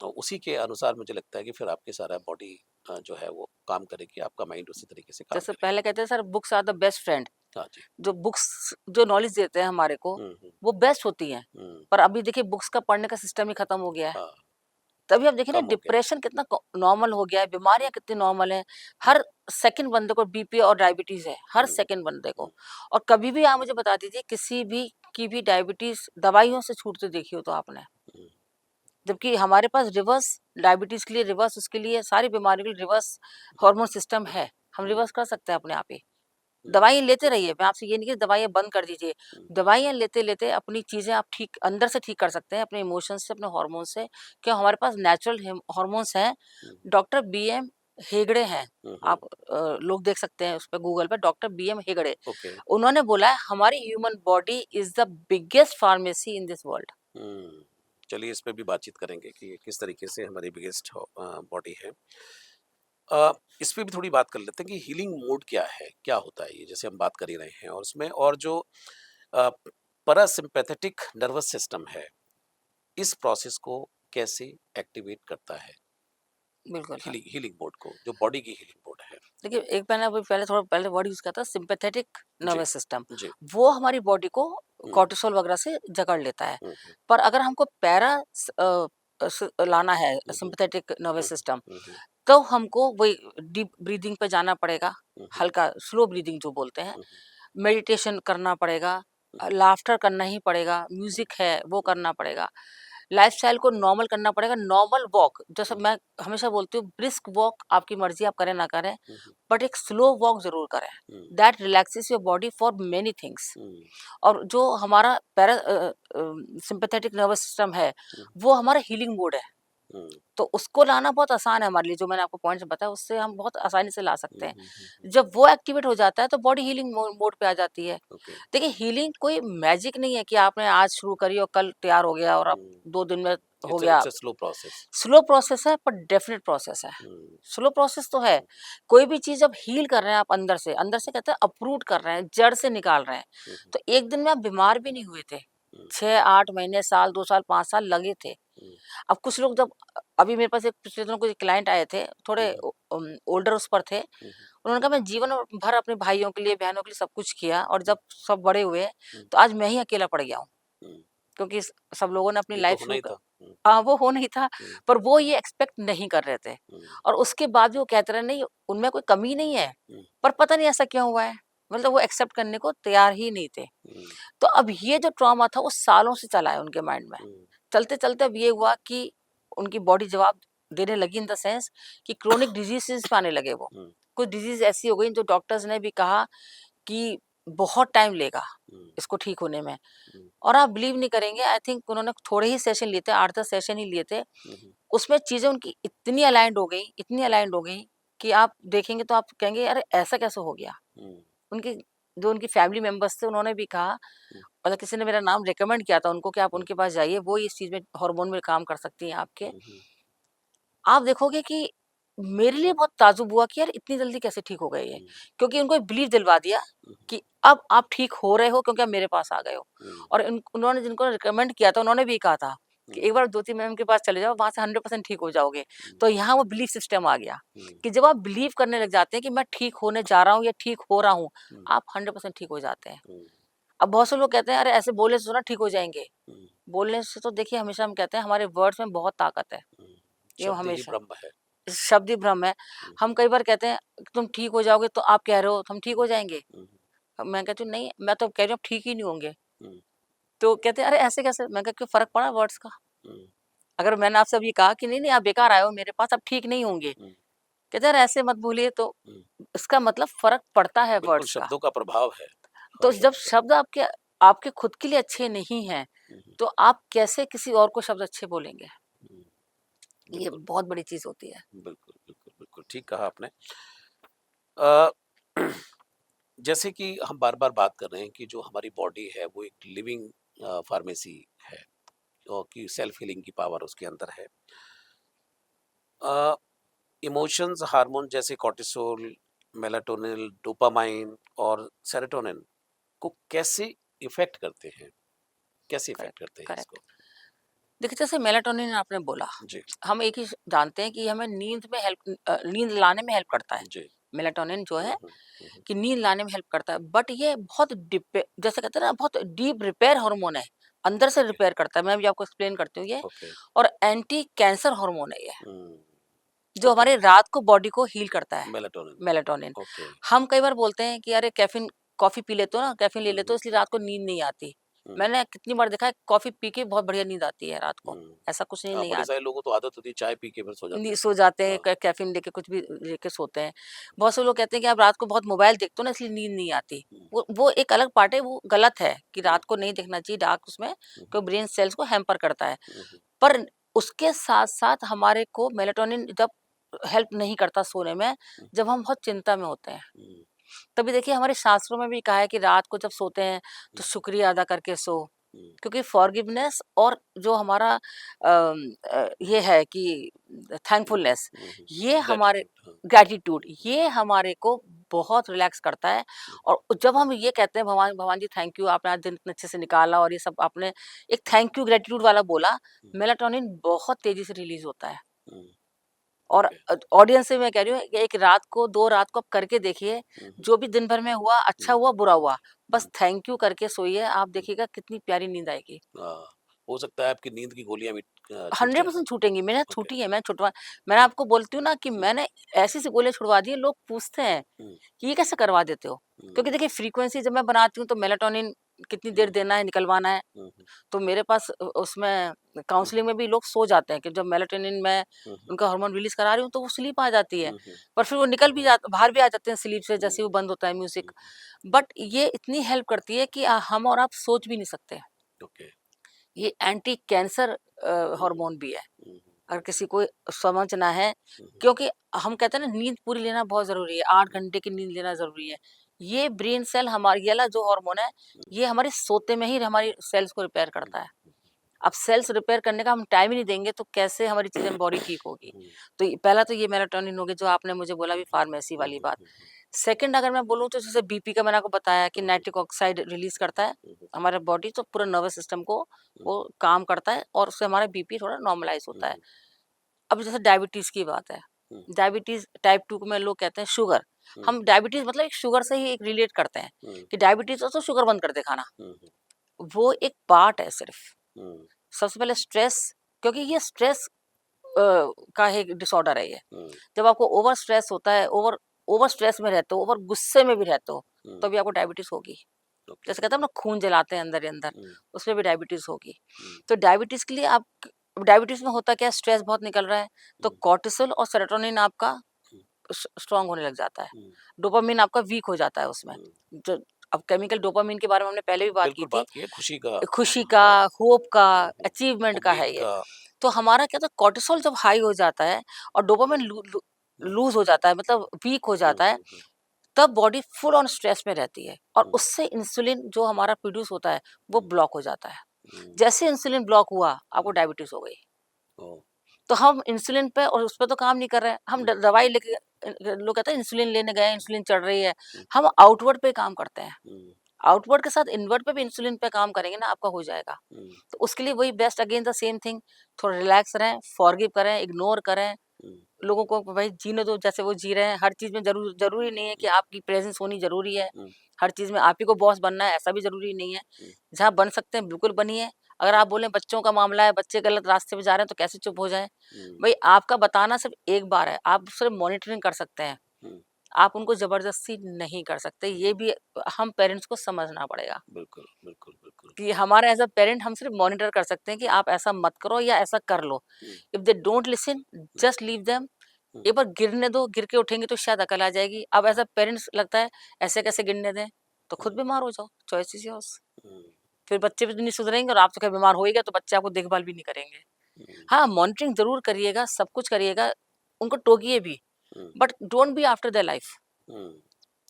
तो उसी के अनुसार मुझे लगता है कि फिर आपकी सारा बॉडी जो है वो काम करेगी, आपका माइंड उसी तरीके से काम जैसे करेगा। पहले कहते हैं sir books are the best friend. हाँ जी। जो बुक्स जो नॉलेज देते हैं हमारे को, हुँ, हुँ, वो बेस्ट होती हैं। हुँ। पर अभी देखिए बुक्स का पढ़ने का सिस्टम ही खत्म हो गया है। हाँ, तभी आप देखिए ना कम हो गया। डिप्रेशन कितना नॉर्मल हो गया है, बीमारियां कितनी नॉर्मल है। हुँ, हर सेकंड बंदे को बीपी और डायबिटीज है, हर हुँ, सेकंड बंदे हुँ, को। और कभी भी आप मुझे बता दीजिए किसी भी की भी डायबिटीज दवाइयों से छूटते देखी हो तो आपने। हुँ, जबकि हमारे पास रिवर्स डायबिटीज के लिए रिवर्स, उसके लिए सारी बीमारियों के लिए रिवर्स हुँ, हार्मोन सिस्टम है। हम हुँ, रिवर्स कर सकते हैं अपने आप ही। हुँ, दवाइयाँ लेते रहिए, मैं आपसे ये नहीं कि दवाइयाँ बंद कर दीजिए। हुँ, दवाइयाँ लेते-लेते अपनी चीज़ें आप ठीक अंदर से ठीक कर सकते हैं, अपने इमोशंस से, अपने हार्मोन से। क्या हमारे पास नेचुरल हिम हार्मोन्स हैं। हुँ, डॉक्टर बीएम हेगड़े हैं, हुँ, हुँ। आप लोग देख सकते हैं उस पे गूगल पे डॉक्टर बीएम हेगड़े। ओके। उन्होंने बोला है हमारी human body is the biggest pharmacy in this world. Hmm. चलिए इस पे भी बातचीत करेंगे कि किस तरीके से हमारी बिगेस्ट बॉडी है। इस पे भी थोड़ी बात कर लेते हैं कि हीलिंग मोड क्या है? क्या होता है ये? जैसे हम बात कर ही रहे हैं और उसमें और जो अ, पैरासिम्पैथेटिक नर्वस सिस्टम है, इस प्रोसेस को कैसे एक्टिवेट करता है? बिल्कुल सर। हीलिंग मोड को, जो बॉडी की हीलिंग मोड है। देखिए, एक मैंने अभी पहले थोड़ा पहले वर्ड यूज़ किया था सिम्पैथेटिक जी, नर्वस सिस्टम। जी। वो हमारी बॉडी को हुँ, कॉर्टिसोल वगैरह से जकड़ लेता है। हुँ, हुँ, पर अगर हमको लाना है हुँ, हुँ, सिम्पैथेटिक हुँ, नर्वस सिस्टम, हुँ, हुँ, तो हमको वही डीप ब्रीथिंग पे जाना पड़ेगा। हुँ, हुँ, हल्का स्लो ब्रीथिंग जो बोलते हैं, हुँ, मेडिटेशन करना पड़ेगा, हुँ, लाफ्टर करना ही पड़ेगा, हुँ, म्यूज़िक है वो हुँ, करना पड़ेगा। लाइफ़स्टाइल को नॉर्मल करना पड़ेगा, नॉर्मल वॉक जैसे हुँ, मैं हमेशा बोलती हूँ ब्रिस्क वॉक आपकी मर्ज़ी आप करें ना करें, हुँ, हुँ, बट एक स्लो वॉक ज़रूर करें। Hmm, that relaxes your body for many things. Hmm, और जो हमारा सिम्पैथेटिक नर्वस सिस्टम है, हुँ, वो हमारा हीलिंग मोड है। हुँ, तो उसको लाना बहुत आसान है हमारे लिए, जो मैंने आपको पॉइंट्स बताया उससे हम बहुत आसानी से ला सकते हुँ, हैं। हुँ, हुँ, हुँ, जब वो एक्टिवेट हो जाता है तो बॉडी हीलिंग मोड पे आ जाती है। ओके। देखिए हीलिंग कोई मैजिक नहीं है कि आपने आज शुरू करी और कल तैयार हो गया और आप हुँ, 2 दिन में हो गया। It's a slow process. Slow process है पर डेफिनिट प्रोसेस है। हुँ, स्लो प्रोसेस तो है। हुँ, कोई भी चीज़ जब हील कर रहे हैं आप अंदर से कहते हैं अपरूट कर रहे हैं, जड़ से निकाल रहे हैं। हुँ, तो एक दिन में आप बीमार भी नहीं हुए थे। हुँ, 6-8 महीने, साल, 2 साल, 5 साल लगे थे। हुँ, अब कुछ लोग जब अभी मेरे पास एक पिछले दिनों कुछ क्लाइंट आए थे, हुँ, थोड़े हुँ, ओल्डर उस पर थे। हुँ, हुँ, उन्होंने कहा मैं जीवन भर अपने भाइयों के लिए, बहनों के लिए सब कुछ किया और हुँ, जब सब बड़े हुए, हुँ, तो आज मैं ही अकेला पड़ गया हूँ। हुँ। क्योंकि सब लोगों ने अपनी ये तो लाइफ होना शुरू ही कर था। हुँ, वो हो नहीं था, हुँ, पर वो ये एक्सपेक्ट नहीं कर रहे थे हुँ, और उसके बाद भी वो कहते रहे नहीं उनमें कोई कमी नहीं है, हुँ, पर पता नहीं ऐसा क्यों हुआ है। मतलब वो एक्सेप्ट करने को तैयार ही नहीं थे। हुँ, तो अब ये जो ट्रॉमा था वो सालों से चला है उनके माइंड में। हुँ, चलते-चलते अब ये हुआ कि उनकी बॉडी जवाब देने लगी इन द सेंस कि क्रोनिक डिजीज़ेज़ पे आने लगे वो। हुँ, कुछ डिजीज़ ऐसी हो गई जो डॉक्टर्स ने भी कहा कि बहुत टाइम लेगा हुँ, इसको ठीक होने में। हुँ, और आप बिलीव नहीं करेंगे, आई थिंक उन्होंने थोड़े ही सेशन लिए थे, 8-10 सेशन ही लिए थे। हुँ, हुँ, उसमें चीज़ें उनकी इतनी अलाइन्ड हो गई, इतनी अलाइन्ड हो गई कि आप देखेंगे तो आप कहेंगे अरे! ऐसा कैसे हो गया? हुँ, उनकी जो उनकी फैमिली मेंबर्स थे उन्होंने भी कहा, हुँ, मतलब किसी ने मेरा नाम रिकमेंड किया था उनको कि आप हुँ, उनके पास जाइए, वो इस चीज़ में हार्मोन में काम कर सकती हैं आपके। हुँ, हुँ, आप देखोगे कि मेरे लिए बहुत ताज्जुब हुआ कि यार इतनी जल्दी कैसे ठीक हो गए ये? हुँ, क्योंकि उनको एक बिलीव दिलवा दिया हुँ, कि अब आप ठीक हो रहे हो क्योंकि आप मेरे पास आ गए हो। हुँ, और उन्होंने जिनको रिकमेंड किया था उन्होंने भी कहा था कि हुँ, एक बार ज्योति मैम के पास चले जाओ, वहाँ से 100% ठीक हो जाओगे। हुँ, तो यहाँ वो बिलीफ सिस्टम आ गया हुँ, कि जब आप बिलीव करने लग जाते हैं कि मैं ठीक होने जा रहा हूँ या ठीक हो रहा हूँ, हुँ, आप 100% ठीक हो जाते हैं। हुँ, अब बहुत से लोग कहते हैं अरे ऐसे बोलने से थोड़ा ठीक हो जाएँगे। हुँ, बोलने से तो देखिए हमेशा हम कहते हैं हमारे वर्ड्स में बहुत ताकत है। हुँ। ये शब्द ही हमेशा ब्रह्म है। शब्द ही भ्रम है। हुँ, हम कई बार कहते हैं तुम ठीक हो जाओगे तो आप कह रहे हो हम ठीक हो जाएँगे। हुँ, मैं कहती हूँ नहीं, मैं तो कह रही हूँ आप ठीक ही नहीं होंगे। हुँ, तो कहते हैं अरे ऐसे कैसे? मैं कहा क्यों फ़र्क पड़ा वर्ड्स का? हुँ, अगर मैंने आपसे अभी कहा कि नहीं-नहीं आप बेकार आए हो मेरे पास, आप ठीक नहीं होंगे। हुँ, कहते हैं अरे ऐसे मत बोलिए, तो हुँ। इसका मतलब फ़र्क पड़ता है बिल्कुल, वर्ड्स का। शब्दों का प्रभाव है तो हर जब जगह पे। शब्द आपके आपके खुद के लिए अच्छे नहीं हैं, हुँ, हुँ, तो आप कैसे किसी और को शब्द अच्छे बोलेंगे? हुँ। ये बिल्कुल, बहुत बड़ी चीज़ होती है। बिल्कुल, बिल्कुल, बिल्कुल, ठीक कहा आपने। अ, जैसे कि हम बार-बार बात कर रहे हैं कि जो हमारी बॉडी है वो एक लिविंग फार्मेसी है और कि सेल्फ हीलिंग की पावर उसके अंदर है। अ, इमोशंस हार्मोन जैसे कॉर्टिसोल, मेलाटोनिन, डोपामाइन और सेरोटोनिन को कैसे इफ़ेक्ट करते हैं? कैसे इफ़ेक्ट करेक्ट, करते हैं इसको? करेक्ट। देखिए जैसे मेलाटोनिन आपने बोला, जी, हम एक ही जानते हैं कि हमें नींद लाने में हेल्प करता है। जी। मेलाटोनिन जो हुँ, है हुँ, हुँ, हुँ। कि नींद लाने में हेल्प करता है, बट ये बहुत जैसे कहते हैं ना बहुत डीप रिपेयर हार्मोन है, अंदर से ओके, रिपेयर करता है। मैं भी आपको एक्सप्लेन करती हूँ ये। ओके। और एंटी कैंसर हार्मोन है ये, हुँ, जो ओके। हमारे रात को बॉडी को हील करता है। Melatonin, melatonin. ओके। हम कई बार बोलते हैं कि अरे कैफ़ीन कॉफ़ी पी लेते हो ना, कैफ़ीन ले हुँ, लेते हो हुँ, इसलिए हुँ, रात को नींद नहीं आती। हुँ, मैंने कितनी बार देखा है कॉफ़ी पी के बहुत बढ़िया नींद आती है रात को। हुँ। ऐसा कुछ नहीं, हाँ, नहीं बड़े सारे आती। लोगों को तो आदत होती है चाय पी के फिर सो जाते हैं। सो जाते हैं, हाँ, कैफ़ीन लेके कुछ भी लेके सोते हैं। बहुत से लोग कहते हैं कि आप रात को बहुत मोबाइल देखते हो ना इसलिए नींद नहीं आती। हुँ, वो एक अलग पार्ट है, वो गलत है कि हुँ, रात को नहीं देखना चाहिए डार्क उसमें, हुँ, क्यों ब्रेन सेल्स को हैम्पर करता है। हुँ, हुँ, पर उसके साथ-साथ हमारे को मेलाटोनिन जब हेल्प नहीं करता सोने में, हुँ, जब हम बहुत चिंता में होते हैं। हुँ, तभी देखिए हमारे शास्त्रों में भी कहा है कि रात को जब सोते हैं तो हुँ, शुक्रिया अदा करके सो। हुँ, क्योंकि फॉरगिवनेस और जो हमारा ये है कि हुँ, थैंकफुलनेस, हुँ, हुँ। ये हमारे ग्रैटिट्यूड हाँ। ग्रैटिट्यूड हुँ, हुँ, ये हमारे को बहुत रिलैक्स करता है। हुँ, और जब हम ये कहते हैं भगवान भगवान जी थैंक यू आपने आज दिन इतने अच्छे से निकाला और ये सब आपने एक थैंक यू ग्रैटिट्यूड वाला बोला, हुँ, मेलाटोनिन बहुत तेजी से रिलीज होता है। हुँ, और ओके। ऑडियंस से मैं कह रही हूँ कि एक रात को 2 रात को आप करके देखिए, हुँ, हुँ, जो भी दिन भर में हुआ, अच्छा हुँ, हुआ, बुरा हुआ, बस हुँ, थैंक यू करके सोइए, आप हुँ, देखिएगा कितनी प्यारी नींद आएगी। हाँ, हो सकता है आपकी नींद की गोलियाँ भी छूट जाएँ। 100% छूटेंगी, मेरे साथ ओके। छूटी है, मैंने हुँ, आपको बोलती हूँ ना कि हुँ, मैंने ऐसी-ऐसी गोलियाँ छुड़वा दी है, लोग पूछते हैं हुँ, कि ये कैसे करवा देते हो? क्योंकि हुँ, देखिए फ्रीक्वेंसी जब मैं बनाती हूँ तो मेलाटोनिन कितनी देर हुँ, देना है, निकलवाना है, हुँ, हुँ, तो मेरे पास उसमें हुँ, काउंसलिंग में भी लोग सो जाते हैं कि जब मेलाटोनिन मैं हुँ, हुँ, उनका हार्मोन रिलीज़ करा रही हूँ, तो वो स्लीप आ जाती है। हुँ, हुँ, पर फिर वो निकल भी बाहर भी आ जाते हैं स्लीप से हुँ, जैसे ही वो बंद होता है म्यूज़िक। हुँ, बट ये इतनी हेल्प करती है कि हम और आप सोच भी नहीं सकते। ओके। ये एंटी कैंसर हुँ, हार्मोन भी है, हुँ, हुँ, अगर किसी को समझना है। हुँ, हुँ, क्योंकि हम कहते हैं ना नींद पूरी लेना बहुत ज़रूरी है, 8 घंटे की नींद लेना ज़रूरी है। ये ब्रेन सेल हमारी ये वाला जो हार्मोन है, ये हमारे सोते में ही हमारी सेल्स को रिपेयर हुँ, करता है। हुँ, अब सेल्स रिपेयर करने का हम टाइम ही नहीं देंगे तो कैसे हमारी चीज़ें बॉडी ठीक होगी? हुँ, तो पहला तो ये मेलाटोनिन हो गया जो आपने मुझे बोला हुँ, अभी फार्मेसी हुँ, वाली हुँ, बात। हुँ, हुँ, सेकंड अगर मैं बोलूँ तो जैसे बीपी का मैंने आपको बताया कि हुँ, हुँ, नाइट्रिक ऑक्साइड रिलीज़ करता है, हुँ, हुँ, हमारे बॉडी तो पूरा नर्वस सिस्टम को हुँ, वो काम करता है और उससे हमारा बीपी थोड़ा नॉर्मलाइज़ हुँ, होता है। हुँ, अब जैसे डायबिटीज़ की बात है, हुँ, डायबिटीज़ टाइप 2 में लोग कहते हैं शुगर, हुँ, हम डायबिटीज़ मतलब एक शुगर से ही एक रिलेट करते हैं हुँ, कि डायबिटीज़ हो तो शुगर बंद कर दे खाना, हुँ, हुँ, वो एक पार्ट है सिर्फ़। हुँ, सबसे पहले स्ट्रेस, क्योंकि ये स्ट्रेस का एक डिसऑर्डर है ये। हुँ, जब आपको ओवर स्ट्रेस होता है, ओवर ओवर स्ट्रेस में रहते हो, ओवर गुस्से में भी रहते हो, हुँ, तभी आपको डायबिटीज़ होगी। ओके, जैसे कहते हैं ना खून जलाते हैं अंदर ही अंदर, हुँ, उसमें भी डायबिटीज़ होगी। हुँ, तो डायबिटीज़ के लिए आप डायबिटीज़ में होता क्या है, स्ट्रेस बहुत निकल रहा है, तो हुँ, कॉर्टिसोल और सेरोटोनिन आपका हुँ, स्ट्रॉन्ग होने लग जाता है। हुँ, डोपामाइन आपका वीक हो जाता है उसमें। हुँ। जो अब केमिकल डोपामाइन के बारे में हमने पहले भी बात की बिल्कुल थी, बात की है खुशी का। खुशी का, हाँ, होप का, हुँ, हुँ, अचीवमेंट का उम्मीद है ये। का। तो हमारा क्या था, कॉर्टिसोल जब हाई हो जाता है और हुँ, डोपामाइन लू लू हुँ, लूज़ हो जाता है, मतलब वीक हो हुँ, जाता है, हुँ, हुँ, तब बॉडी फुल ऑन स्ट्रेस में रहती है और हुँ, उससे इंसुलिन जो हमारा प्रोड्यूस होता है, वो हुँ, ब्लॉक हो जाता है। हुँ, जैसे इंसुलिन ब्लॉक हुआ, आपको हुँ, डायबिटीज़ हो गई। ओह! तो हम इंसुलिन पे और उस पे तो काम नहीं कर रहे हैं। हम हुँ, द दवाई लेके लोग कहते हैं इंसुलिन लेने गए, हुँ, इंसुलिन चढ़ रही है। हुँ, हम आउटवर्ड पे काम करते हैं। हुँ, आउटवर्ड के साथ इनवर्ड पे भी इंसुलिन पे काम करेंगे ना, आपका हो जाएगा। हुँ, तो उसके लिए वही best again the same thing, थोड़ा रिलैक्स रहें, फॉरगिव करें, इग्नोर करें। हुँ, लोगों को भाई जीने दो जैसे वो जी रहे हैं। हर चीज़ में ज़रूरी नहीं है कि हुँ, आपकी प्रेज़ेंस होनी ज़रूरी है। हुँ, हर चीज़ में आप ही को बॉस बनना है, ऐसा भी ज़रूरी नहीं है। हुँ, जहाँ बन सकते हैं बिल्कुल बनिए। अगर हुँ, आप बोलें बच्चों का मामला है, बच्चे गलत रास्ते पे जा रहे हैं तो कैसे चुप हो जाएँ? हुँ, भई आपका बताना सिर्फ़ एक बार है, आप सिर्फ़ मॉनिटरिंग कर सकते हैं। हुँ, आप उनको ज़बरदस्ती नहीं कर सकते, ये भी हम पेरेंट्स को समझना पड़ेगा। बिल्कुल, बिल्कुल, बिल्कुल। कि हमारे एज़ अ पेरेंट हम सिर्फ़ मॉनिटर कर सकते हैं कि हुँ, आप ऐसा मत करो या ऐसा कर लो। Hmm, if they don't listen, hmm, just leave them. Hmm, एक बार गिरने दो, गिर के उठेंगे तो शायद अकल आ जाएगी। अब हुँ, एज़ अ पेरेंट्स लगता है ऐसे कैसे गिरने दें, तो खुद हुँ, बीमार हो जाओ, चॉइस इज़ योर्स। हुँ, फिर बच्चे भी तो नहीं सुधरेंगे और आप तो खैर बीमार हो ही गए तो बच्चे आपको देखभाल भी नहीं करेंगे। हुँ, हाँ, मॉनिटरिंग ज़रूर करिएगा, सब कुछ करिएगा, उनको टोकिए भी, hmm, but don't be after their life. Hmm.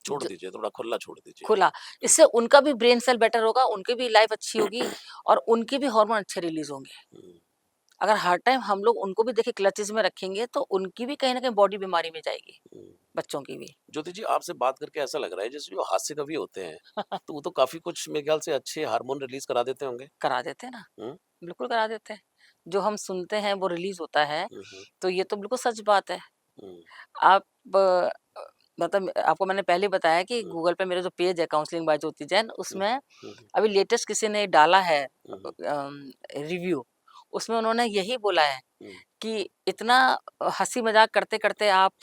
छोड़ दीजिए, थोड़ा खुला छोड़ दीजिए। खुला। हुँ, इससे उनका भी ब्रेन सेल बेटर होगा, उनकी भी लाइफ अच्छी होगी और उनके भी हार्मोन अच्छे रिलीज़ होंगे। हुँ, अगर हर टाइम हम लोग उनको भी देखिए क्लचेज़ में रखेंगे तो उनकी भी कहीं न कहीं बॉडी बीमारी में जाएगी, हुँ। बच्चों की भी। ज्योति जी, आपसे बात करके ऐसा लग रहा है जैसे जो हास्य कवि होते हैं, तो वो तो काफ़ी कुछ मेरे ख्याल से अच्छे हार्मोन रिलीज़ करा देते होंगे? करा देते हैं ना, हुँ, बिल्कुल करा देते हैं। जो हम सुनते हैं वो रिलीज़ होता है, हुँ, हुँ, तो ये तो बिल्कुल सच बात है। हुँ, आप अ, मतलब आपको मैंने पहले बताया कि हुँ, गूगल पे मेरा जो पेज है काउंसलिंग बाय ज्योति जैन, हुँ, उसमें हुँ, हुँ, अभी लेटेस्ट किसी ने डाला है हुँ, रिव्यू। उसमें उन्होंने यही बोला है हुँ, कि इतना हँसी-मज़ाक करते-करते आप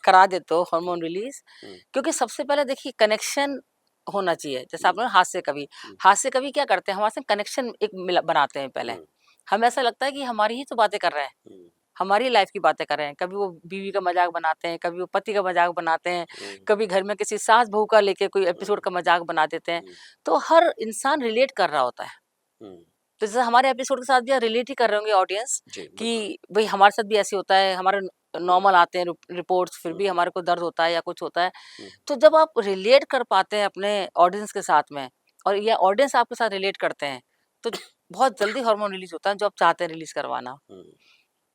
करा देते हो हुँ, हार्मोन रिलीज़, हुँ, क्योंकि सबसे पहले देखिए कनेक्शन होना चाहिए। जैसे हुँ, आपने हास्य कवि, हुँ, हास्य कवि क्या करते हैं हमारे साथ कनेक्शन एक मिला बनाते हैं पहले। हुँ, हमें ऐसा लगता है कि हमारी ही तो बातें कर रहे हैं, हुँ, हमारी लाइफ़ की बातें कर रहे हैं। कभी वो बीवी का मज़ाक बनाते हैं, कभी वो पति का मज़ाक बनाते हैं, हुँ, कभी घर में किसी सास-बहू का लेके कोई हुँ, एपिसोड का मज़ाक बना देते हैं। हुँ, तो हर इंसान रिलेट कर रहा होता है। हुँ। तो जैसे हमारे एपिसोड के साथ भी रिलेट ही कर रहे होंगे ऑडियंस जी, बिल्कुल। कि भई हमारे साथ भी ऐसे होता है, हमारे हुँ, नॉर्मल आते हैं रिपोर्ट्स, फिर हुँ, भी हुँ, हमारे को दर्द होता है या कुछ होता है। हुँ, तो जब आप रिलेट कर पाते हैं अपने ऑडियंस के साथ में और या ऑडियंस आपके साथ रिलेट करते हैं, तो बहुत जल्दी हार्मोन रिलीज़ होता है जो आप चाहते हैं रिलीज़ करवाना। हुँ,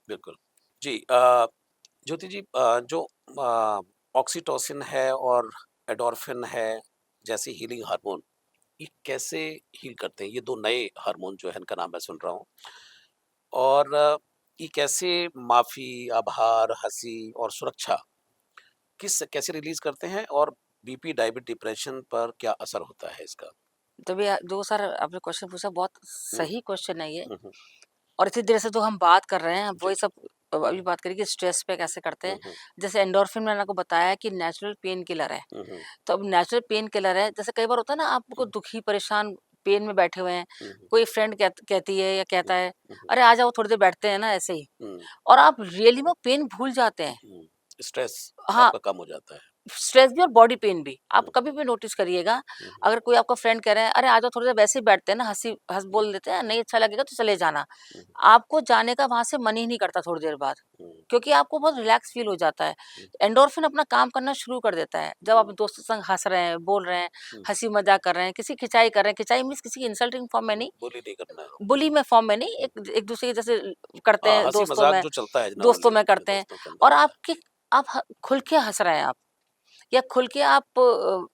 बिल्कुल। जी, ज्योति जी, जो ऑक्सीटोसिन है और एंडोर्फिन है, जैसे हीलिंग हार्मोन, ये कैसे हील करते हैं? ये 2 नए हार्मोन जो है इनका नाम मैं सुन रहा हूँ। और ये कैसे माफ़ी, आभार, हँसी और सुरक्षा कैसे रिलीज़ करते हैं और बीपी, डायबिट, डिप्रेशन पर क्या असर होता है इसका? तो भैया जो सर आपने क्वेश्चन पूछा बहुत हुँ, सही क्वेश्चन है ये। हुँ, हुँ। और इतनी देर से जो हम बात कर रहे हैं जी। वही सब हुँ, अभी बात करें कि स्ट्रेस पे कैसे करते हुँ, हैं। हुँ, जैसे एंडोर्फिन मैंने आपको बताया कि नेचुरल पेन किलर है। हुँ, हुँ, तो अब नेचुरल पेन किलर है, जैसे कई बार होता है ना आपको हुँ, दुखी, परेशान, पेन में बैठे हुए हैं, हुँ, हुँ, कोई फ्रेंड कहती है या कहता हुँ, है, हुँ, "अरे आ जाओ थोड़ी देर बैठते हैं ना" ऐसे ही। हुँ, और आप रियली में पेन भूल जाते हैं। हुँ। स्ट्रेस हाँ, आपका कम हो जाता है। स्ट्रेस भी और बॉडी पेन भी। आप हुँ, कभी भी नोटिस करिएगा, हुँ, हुँ, अगर कोई आपका फ्रेंड कह रहा है, "अरे आ जाओ थोड़ी देर वैसे ही बैठते हैं ना, हँस हुँ, बोल देते हैं, नहीं अच्छा लगेगा तो चले जाना।" हुँ, आपको जाने का वहाँ से मन ही नहीं करता थोड़ी देर बाद, हुँ, क्योंकि आपको बहुत रिलैक्स फ़ील हो जाता है। हुँ, एंडोर्फिन अपना काम करना शुरू कर देता है। जब आप हुँ, दोस्तों संग हँस रहे हैं, बोल रहे हैं, हुँ, हँसी-मज़ाक कर रहे हैं, किसी खिंचाई कर रहे हैं, खिंचाई मीन्स किसी इंसल्टिंग फॉर्म में हुँ। नहीं, बुली नहीं करना है। बुली में फॉर्म में नहीं, हुँ, एक-दूसरे के जैसे करते हाँ, हैं हँसी-मज़ाक जो चलता है दोस्तों नॉर्मली में अपने करते हैं दोस्तों के अंदर और होता है। आप खुल के हँस रहे हैं आप। या खुल के आप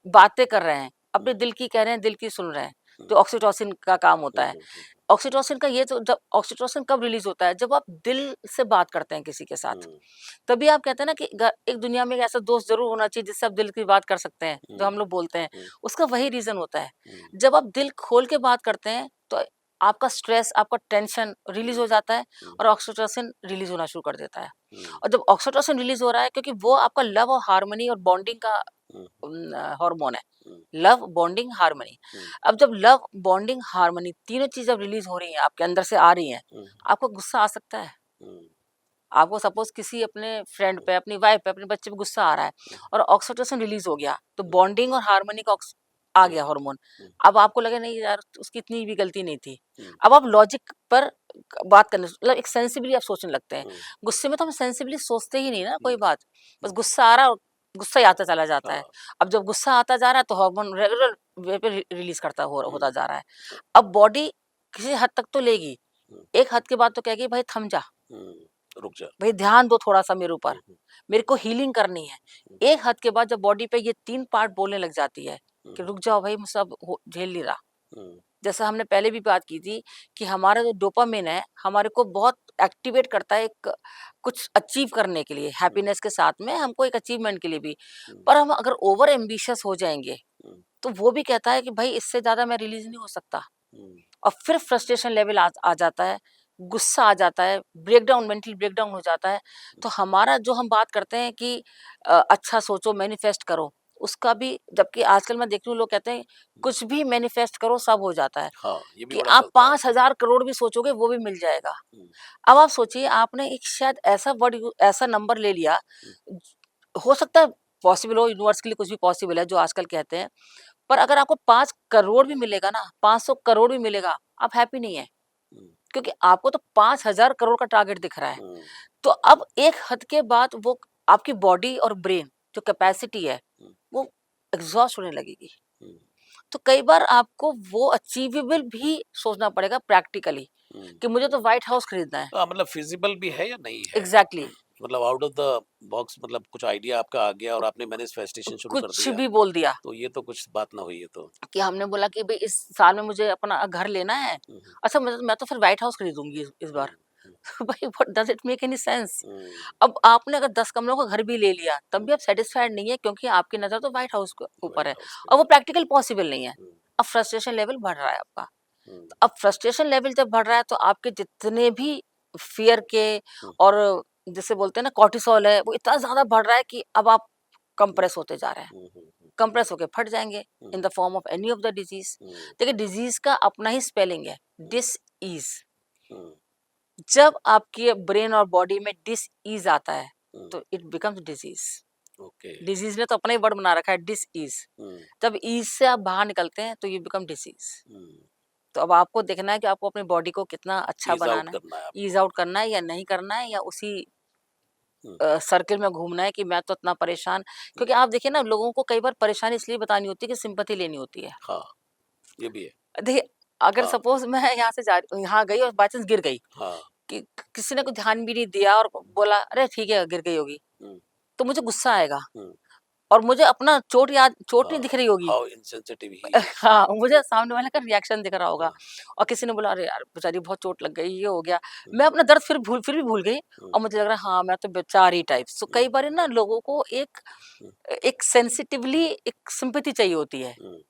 बातें कर रहे हैं, हुँ, अपने दिल की कह रहे हैं, दिल की सुन रहे हैं, हुँ, जो ऑक्सीटोसिन का काम हुँ, होता है। हुँ, हुँ, ऑक्सीटोसिन का ये तो जब ऑक्सीटोसिन कब रिलीज़ होता है? जब आप दिल से बात करते हैं किसी के साथ। हुँ, तभी आप कहते हैं ना कि एक दुनिया में एक ऐसा दोस्त ज़रूर होना चाहिए जिससे आप दिल की बात कर सकते हैं, जो हुँ, हम लोग बोलते हैं। हुँ, उसका वही रीज़न होता है। हुँ, जब आप दिल खोल के बात करते हैं, तो आपका स्ट्रेस, आपका टेंशन रिलीज़ हुँ, हो जाता है हुँ, और ऑक्सीटोसिन रिलीज़ होना शुरू कर देता है। हुँ, और जब ऑक्सीटोसिन रिलीज़ हो रहा है क्योंकि वो आपका लव और हार्मनी और बॉन्डिंग का हुँ, हार्मोन है। हुँ, लव, बॉन्डिंग, हार्मनी। हुँ, अब जब लव, बॉन्डिंग, हार्मनी तीनों चीज़ जब रिलीज़ हो रही हैं, आपके अंदर से आ रही हैं, हुँ, आपको गुस्सा आ सकता है। हुँ, आपको सपोज़ किसी अपने फ्रेंड पे, अपनी वाइफ़ पे, अपने बच्चे पे गुस्सा आ रहा है हुँ, और ऑक्सीटोसिन रिलीज़ हो गया, तो हुँ, बॉन्डिंग और हार्मनी का आ हुँ, गया हार्मोन। हुँ, अब आपको लगे नहीं यार उसकी इतनी भी गलती नहीं थी। हुँ, अब आप लॉजिक पर बात करने मतलब एक सेंसिबली आप सोचने लगते हैं। हुँ, गुस्से में तो हम सेंसिबली सोचते ही नहीं ना कोई हुँ, बात। बस हुँ, गुस्सा आ रहा है और गुस्सा ही आता चला जाता है। हाँ, अब जब गुस्सा आता जा रहा है तो हार्मोन रेगुलर वे पे रिलीज़ करता हुँ, होता जा रहा है। अ, अब बॉडी किसी हद तक तो लेगी। हुँ, एक हद के बाद तो कहेगी भाई थम जा। हुँ, रुक जा। भई ध्यान दो थोड़ा-सा मेरे ऊपर, हुँ, हुँ, मेरे को हीलिंग करनी है। हुँ, एक हद के बाद जब बॉडी पे ये 3 पार्ट बोलने लग जाती है हुँ, कि रुक जाओ भई मुझसे अब हो झेल नहीं रहा। हुँ, जैसा हमने पहले भी बात की थी कि हमारा जो डोपामाइन है, हमारे को बहुत एक्टिवेट करता है एक कुछ अचीव करने के लिए, हुँ, हैप्पीनेस के साथ में हमको एक अचीवमेंट के लिए भी। हुँ, पर हम अगर ओवर एम्बिशियस हो जाएँगे, हुँ, तो वो भी कहता है कि भई इससे ज़्यादा मैं रिलीज़ नहीं हो सकता। हुँ, और फिर फ्रस्ट्रेशन लेवल आ जाता है, गुस्सा आ जाता है, ब्रेकडाउन मेंटल ब्रेकडाउन हो जाता है। तो हमारा जो हम बात करते हैं कि अच्छा सोचो, मैनिफेस्ट करो, उसका भी जबकि आजकल मैं देख रही हूँ लोग कहते हैं हुँ, कुछ भी मैनिफेस्ट करो सब हो जाता है, हाँ, ये भी कि बड़ा आप चलता है। 5,000 करोड़ भी सोचोगे वो भी मिल जाएगा। हुँ, अब आप सोचिए आपने एक शायद ऐसा वर्ड ऐसा नंबर ले लिया, हुँ, हो सकता है पॉसिबल हो, यूनिवर्स के लिए कुछ भी पॉसिबल है जो आजकल कहते हैं। पर अगर आपको 5 करोड़ भी मिलेगा ना, 500 करोड़ भी मिलेगा, आप हैप्पी नहीं है। हुँ, क्योंकि आपको तो 5,000 करोड़ का टारगेट दिख रहा है। हुँ, तो अब एक हद के बाद वो आपकी बॉडी और ब्रेन जो हुँ, कैपेसिटी है, हुँ, वो एग्ज़ॉस्ट होने लगेगी। हुँ, तो कई बार आपको वो अचीवेबल भी सोचना पड़ेगा प्रैक्टिकली हुँ। कि मुझे तो व्हाइट हाउस खरीदना है। मतलब फ़िज़िबल भी है या नहीं है? एग्ज़ैक्टली मतलब आउट ऑफ द बॉक्स मतलब कुछ आइडिया आपका आ गया और आपने मैनिफेस्टेशन शुरू कर कुछ दिया, भी बोल दिया तो ये तो कुछ बात ना हुई ये तो। कि हमने बोला कि भई इस साल में मुझे अपना घर लेना है। हुँ, हुँ, अच्छा मैं तो फिर व्हाइट हाउस खरीदूँगी इस हुँ, बार। हुँ, भाई what does it make any sense? Hmm, अब आपने अगर 10 कमरों का घर भी ले लिया, तब हुँ, भी आप सैटिस्फाइड नहीं है क्योंकि आपकी नज़र तो व्हाइट हाउस के ऊपर व्हाइट है हाउस के और वो ऊपर। प्रैक्टिकल पॉसिबल नहीं है। हुँ, अब फ्रस्ट्रेशन लेवल बढ़ रहा है आपका। हुँ, तो अब फ्रस्ट्रेशन लेवल जब बढ़ रहा है तो आपके जितने भी फ़ियर के हुँ, और जिसे बोलते हैं ना कॉर्टिसोल है, वो इतना ज़्यादा बढ़ रहा है कि अब आप हुँ, कंप्रेस होते जा रहे हैं। हुँ, हुँ, हुँ, कंप्रेस होके फट जाएँगे hmm, in the form of any of the disease. Hmm, देखिए डिज़ीज़ का अपना ही स्पेलिंग है, हुँ, डिस-ईज़। हुँ, जब आपके ब्रेन और बॉडी में डिस-ईज़ आता है, हुँ, तो it becomes disease. Okay. Disease ने तो अपना ही वर्ड बना रखा है डिस-ईज़। हुँ, जब ईज़ से आप बाहर निकलते हैं तो यू बिकम डिसीज़। हुँ, तो अब आपको देखना है कि आपको अपनी बॉडी को कितना अच्छा ईज़ आउट बनाना है, करना है ईज़ आपको। आउट करना है या नहीं करना है या उसी हुँ, सर्किल में घूमना है कि मैं तो इतना परेशान हुँ, क्योंकि आप देखिए ना लोगों को कई बार परेशानी इसलिए बतानी होती है कि सिम्पैथी लेनी होती है। हाँ, ये भी है। देखिए अगर हाँ, सपोज़ मैं यहाँ गई और बाय चांस गिर गई हाँ, कि किसी ने कुछ ध्यान भी नहीं दिया और बोला, "अरे ठीक है, गिर गई होगी।" हुँ, तो मुझे गुस्सा आएगा हुँ, और मुझे अपना चोट नहीं हाँ, दिख रही होगी। How insensitive he is. हाँ, मुझे सामने वाले का रिएक्शन दिख रहा होगा हाँ, और किसी ने बोला अरे यार बेचारी बहुत चोट लग गई, ये हो गया। हुँ, मैं अपना दर्द फिर भी भूल गई हुँ, और मुझे लग रहा है हाँ, मैं तो बेचारी टाइप्स। तो हुँ, कई बारी ना लोगों को हुँ, एक सेंसिटिवली एक सिम्पैथी चाहिए होती है। हुँ,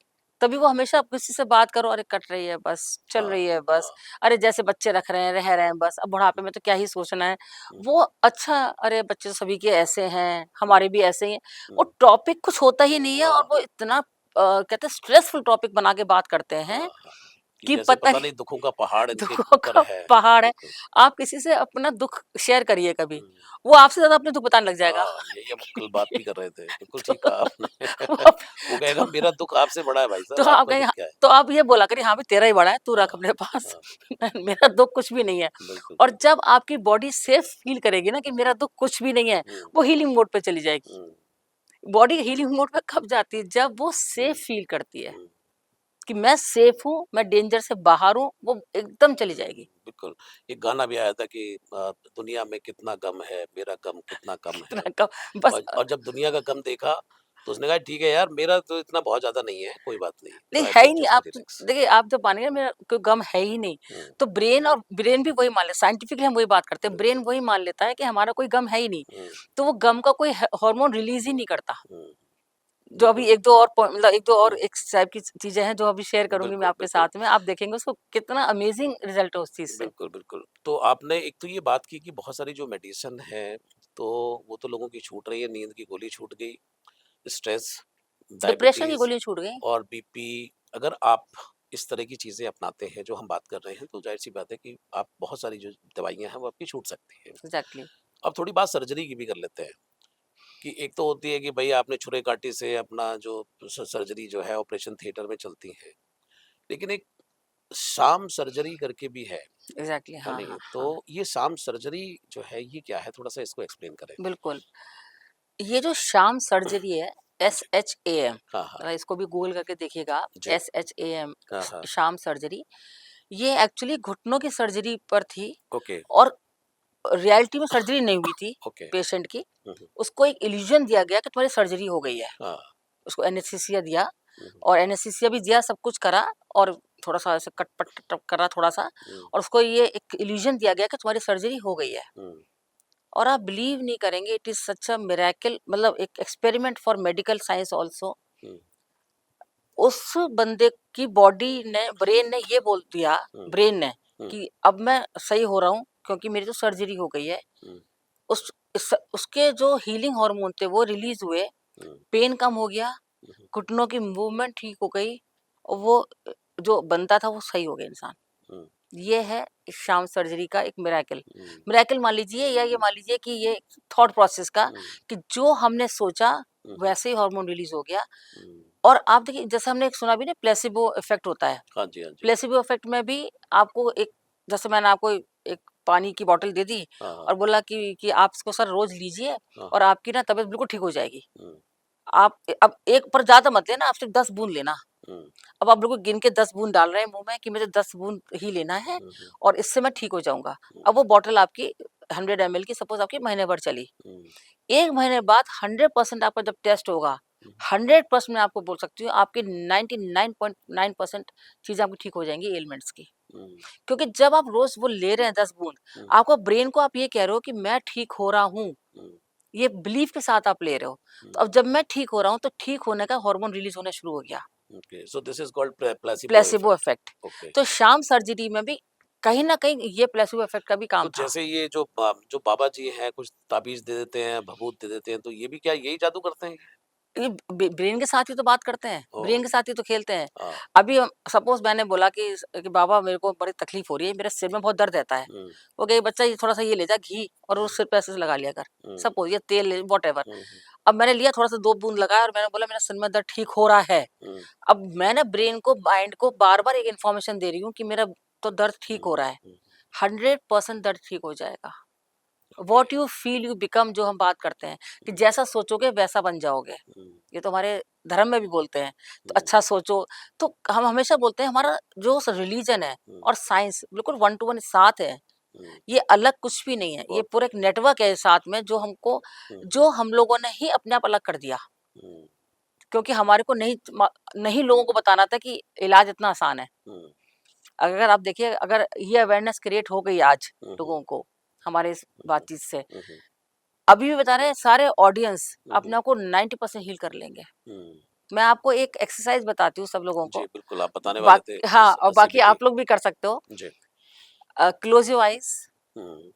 तभी वो हमेशा आप किसी से बात करो, अरे कट रही है बस, चल हाँ, रही है बस, हाँ, अरे जैसे बच्चे रख रहे हैं, रह रहे हैं बस, अब बुढ़ापे में तो क्या ही सोचना है। हुँ, वो अच्छा अरे बच्चे तो सभी के ऐसे हैं, हुँ, हमारे भी ऐसे ही हैं। वो हुँ, टॉपिक कुछ होता ही नहीं है और हाँ, वो इतना कहते हैं स्ट्रेसफुल टॉपिक बना के बात करते हाँ, हैं हाँ, कि कि जैसे पता पता ही नहीं दुखों का पहाड़ इनके दुखों ऊपर का है। पहाड़ है। बिल्कुल। आप किसी से अपना दुःख शेयर करिए कभी, हुँ, वो आपसे ज़्यादा अपने दुःख बताने लग जाएगा। हाँ, यही हम कल बात भी कर रहे थे। बिल्कुल ठीक कहा तो आपने। वो आप वो कहेगा तो मेरा दुःख आपसे बड़ा है भाई तो साहब, आप आपका कहेंगे दुःख हाँ, क्या है? तो आप ये बोला करिए हाँ भाई तेरा ही बड़ा है, तू रख हाँ, अपने पास। हाँ, मेरा दुःख कुछ भी नहीं है। बिल्कुल। और जब आपकी बॉडी सेफ फील करेगी ना कि मेरा दुःख कुछ भी नहीं है, हुँ, वो हीलिंग मोड पे चली जाएगी। हुँ, बॉडी हीलिंग मोड पे कब जाती है? जब वो हुँ, सेफ फील करती है हुँ, कि मैं सेफ हूँ, मैं डेंजर से बाहर हूँ, वो एकदम चली हुँ, जाएगी। बिल्कुल। एक गाना भी आया था कि दुनिया में कितना गम है, मेरा गम कितना कम है। कितना कम बस और जब दुनिया का गम देखा, तो उसने कहा ठीक है यार, मेरा तो इतना बहुत ज़्यादा नहीं है, कोई बात नहीं। तो नहीं आई है ही सेड नहीं, जस्ट आप तो रिलैक्स। देखिए आप जब मानेंगे ना मेरा कोई गम है ही नहीं, हुँ, तो ब्रेन भी वही मान ले, साइंटिफिकली हम वही बात करते हैं, हुँ, ब्रेन वही मान लेता है कि हमारा कोई गम है ही नहीं, हुँ, तो वो गम का कोई हार्मोन रिलीज ही नहीं करता। हुँ, जो अभी बिल्कुल। 1-2 और मतलब 1-2 और हुँ, एक टाइप की चीजें हैं जो अभी शेयर करूंगी मैं बिल्कुल, आपके बिल्कुल। साथ में, आप देखेंगे उसको कितना अमेजिंग रिजल्ट है उस चीज से। बिल्कुल, बिल्कुल। तो आपने एक तो ये बात की कि बहुत सारी जो मेडिसिन है, तो वो तो लोगों की छूट रही है, नींद की गोली छूट गई, स्ट्रेस, डिप्रेशन की डायबिटीज़ गोलियां छूट गई। और बीपी। अगर आप इस तरह की चीज़ें अपनाते हैं, जो हम बात कर रहे हैं, तो ज़ाहिर-सी बात है कि आप बहुत सारी जो दवाइयाँ हैं, वो आपकी छूट सकती हैं। एग्जैक्टली। अब थोड़ी बात सर्जरी की भी कर लेते हैं, कि एक तो होती है कि भई आपने छुरे-काँटे से अपना जो सर्जरी जो है ऑपरेशन थिएटर में चलती है। लेकिन एक शाम सर्जरी करके भी एग्जैक्टली, है हाँ नहीं? हाँ हाँ। तो ये शाम सर्जरी जो है ये क्या है? थोड़ा-सा इसको एक्सप्लेन करें। बिल्कुल, ये जो शाम सर्जरी है, जी। SHAM, हाँ, हाँ। जरा इसको भी गूगल करके देखिएगा आप, जी। SHAM, हाँ, हाँ। शाम सर्जरी। ये एक्चुअली घुटनों की सर्जरी पर थी, ओके, और रियलिटी में सर्जरी नहीं हुई थी ओके। पेशेंट की। हुँ, हुँ। उसको एक इल्यूजन दिया गया कि तुम्हारी सर्जरी हो गई है। हाँ। उसको एनेस्थीसिया दिया, हुँ, हुँ, और एनेस्थीसिया भी दिया, सब कुछ करा, और थोड़ा-सा ऐसे कट-पट टप करा थोड़ा-सा, हुँ, और उसको ये एक इल्यूजन दिया गया कि तुम्हारी सर्जरी हो गई है। हुँ, और आप बिलीव नहीं करेंगे, it is such a miracle, मतलब एक experiment for medical science also. Hmm, उस बंदे की बॉडी ने, ब्रेन ने ये बोल दिया, हुँ, ब्रेन ने, हुँ, कि अब मैं सही हो रहा हूँ क्योंकि मेरी तो सर्जरी हो गई है। हुँ, उसके जो हीलिंग हार्मोन थे वो रिलीज हुए, हुँ, पेन कम हो गया, हुँ, हुँ, घुटनों की मूवमेंट ठीक हो गई, और वो जो बनता था वो सही हो गया इंसान। हुँ, ये है इस शाम सर्जरी का एक मिरेकल। हुँ, मिरेकल मान लीजिए, या ये मान लीजिए कि ये थॉट प्रोसेस का, हुँ, कि जो हमने सोचा हुँ, हुँ, वैसे ही हार्मोन रिलीज हो गया। हुँ। और आप देखिए, जैसे हमने एक सुना भी ना, प्लेसिबो इफेक्ट होता है। हाँ जी, हाँ जी। प्लेसिबो इफेक्ट में भी आपको एक, जैसे मैंने आपको एक पानी की बोतल दे दी हाँ, हाँ। और बोला कि आप इसको सर रोज लीजिए, हाँ, और हाँ। आपकी ना तबीयत बिल्कुल ठीक हो जाएगी। हुँ, आप अब एक पर ज्यादा मत लेना, आप सिर्फ 10 बूंद लेना। हुँ, अब आप बिल्कुल गिन के 10 बूंद डाल रहे हैं मुंह में कि मुझे 10 बूंद ही लेना है, हुँ, हुँ, और इससे मैं ठीक हो जाऊंगा। हुँ, अब वो बोतल आपकी 100 ml की, सपोज आपकी महीने भर चली। हुँ, 1 महीने बाद 100% आपका जब टेस्ट होगा, हुँ, 100% मैं आपको बोल सकती हूँ, आपकी 99.9% चीजें आपकी ठीक हो जाएंगी, एलिमेंट्स की। हुँ, क्योंकि जब आप रोज वो ले रहे हैं 10 बूंद, हुँ, आपको ब्रेन को आप ये कह रहे हो कि मैं ठीक हो रहा हूँ, हुँ, ये बिलीफ के साथ आप ले रहे हो। हुँ। तो अब जब मैं ठीक हो रहा हूँ, तो ठीक होने का हार्मोन रिलीज होना शुरू हो गया, okay, so this is called placebo placebo effect. Effect. Okay. तो शाम सर्जरी में भी कहीं ना कहीं ये प्लेसिबो इफेक्ट का भी तो काम था। जैसे ये जो बाबा जी हैं, कुछ ताबीज़ दे देते हैं, भभूत दे देते हैं, तो ये भी क्या यही जादू करते हैं? ये ब्रेन के साथ ही तो बात करते हैं, ओह! ब्रेन के साथ ही तो खेलते हैं। हाँ। अभी सपोज मैंने बोला कि बाबा मेरे को बड़ी तकलीफ हो रही है, मेरे सिर में बहुत दर्द रहता है। हुँ, वो कहे बच्चा ये थोड़ा सा ये ले जा घी, और वो हुँ, सिर पे ऐसे लगा लिया कर, हुँ, सपोज, ये तेल वॉट एवर। हुँ, हुँ, अब मैंने लिया थोड़ा सा, 2 बूंद लगाया, और मैंने बोला मेरा सिर में दर्द ठीक हो रहा है। हुँ, अब मैंने ब्रेन को, माइंड को बार बार एक इन्फॉर्मेशन दे रही हूँ कि मेरा तो दर्द ठीक हुँ, हो रहा है। हुँ, 100% दर्द ठीक हो जाएगा। Okay. What you feel you become, जो हम बात करते हैं, कि हुँ, जैसा सोचोगे वैसा बन जाओगे। हुँ, ये तो हमारे धर्म में भी बोलते हैं। तो हुँ, अच्छा सोचो। तो हम हमेशा बोलते हैं, हमारा जो रिलीजन है हुँ, और साइंस बिल्कुल 1 to 1 साथ है। हुँ, ये अलग कुछ भी नहीं है, ये बहुत पूरा एक बढ़िया। नेटवर्क है साथ में, जो हमको, हुँ, हुँ, जो हम लोगों ने ही अपने आप अलग कर दिया। हुँ, क्योंकि हमारे को नहीं लोगों को बताना था कि इलाज इतना आसान है। हुँ, अगर आप देखिए, अगर ये अवेयरनेस क्रिएट हो गई आज हुँ, हुँ, लोगों को हमारे इस हुँ, बातचीत से, हुँ, हुँ, अभी भी बता रहे हैं सारे ऑडियंस हुँ, अपने हुँ, आप को 90% हील कर लेंगे। हुँ। मैं आपको एक एक्सरसाइज बताती हूँ सब लोगों जी, को। बिल्कुल आप बताने वाले थे हाँ, इस और बाकी सीबीटी। आप लोग भी कर सकते हो। जी। क्लोज योर आइज, हुँ,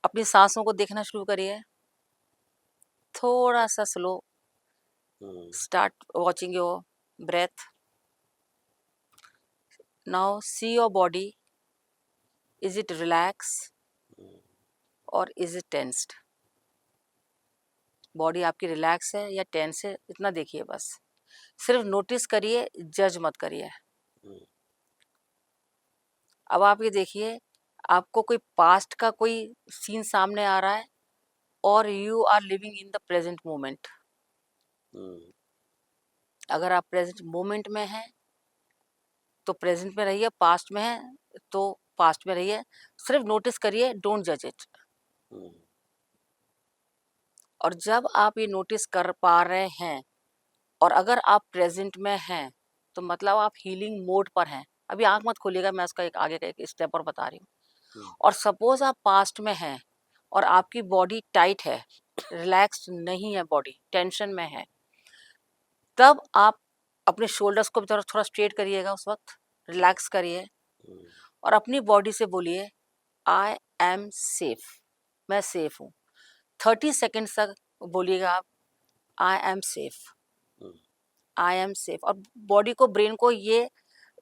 अपनी सांसों को देखना शुरू करिए, थोड़ा सा slow. Hmm, start watching your breath. Now see your body, is it relax hmm, और इज इट टेंस्ड। बॉडी आपकी रिलैक्स है या टेंस है, इतना देखिए बस। सिर्फ नोटिस करिए, जज मत करिए। हुँ, अब आप ये देखिए, आपको कोई पास्ट का कोई सीन सामने आ रहा है, और you are living in the present moment. Hmm, अगर आप प्रेजेंट मोमेंट में हैं तो प्रेजेंट में रहिए, पास्ट में है तो पास्ट में रहिए। सिर्फ नोटिस करिए, डोंट जज इट। हुँ, और जब आप ये नोटिस कर पा रहे हैं और अगर आप प्रेजेंट में हैं तो मतलब आप हीलिंग मोड पर हैं। अभी आंख मत खोलिएगा, मैं उसका एक आगे का एक स्टेप और बता रही हूँ। हुँ, और सपोज आप पास्ट में हैं और आपकी बॉडी टाइट है, रिलैक्स नहीं है, बॉडी टेंशन में है, तब आप अपने शोल्डर्स को भी थोड़ा थोड़ा स्ट्रेट करिएगा, उस वक्त हुँ, रिलैक्स करिए हुँ, और अपनी बॉडी से बोलिए आई एम सेफ, मैं सेफ हूँ। 30 सेकेंड्स तक बोलिएगा आप I am safe, hmm, I am safe. और बॉडी को, ब्रेन को ये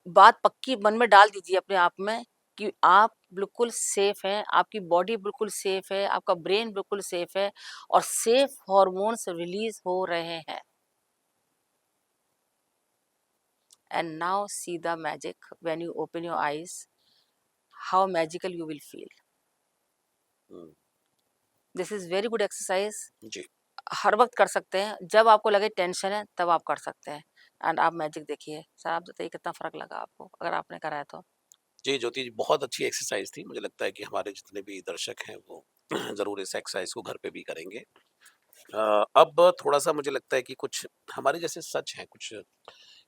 बात पक्की मन में डाल दीजिए अपने आप में कि आप बिल्कुल सेफ हैं, आपकी बॉडी बिल्कुल सेफ है, आपका ब्रेन बिल्कुल सेफ है और सेफ हॉर्मोन्स रिलीज हो रहे हैं। And now see the magic when you open your eyes, how magical you will feel. Hmm, this is very good exercise. जी। हर वक्त कर सकते हैं, जब आपको लगे टेंशन है तब आप कर सकते हैं। एंड आप मैजिक देखिए। सर आप बताइए कितना फर्क लगा आपको अगर आपने करा है तो। जी, ज्योति जी, बहुत अच्छी एक्सरसाइज़ थी। मुझे लगता है कि हमारे जितने भी दर्शक हैं वो ज़रूर इस एक्सरसाइज़ को घर पे भी करेंगे। अब थोड़ा-सा मुझे लगता है कि कुछ हमारे जैसे सच हैं कुछ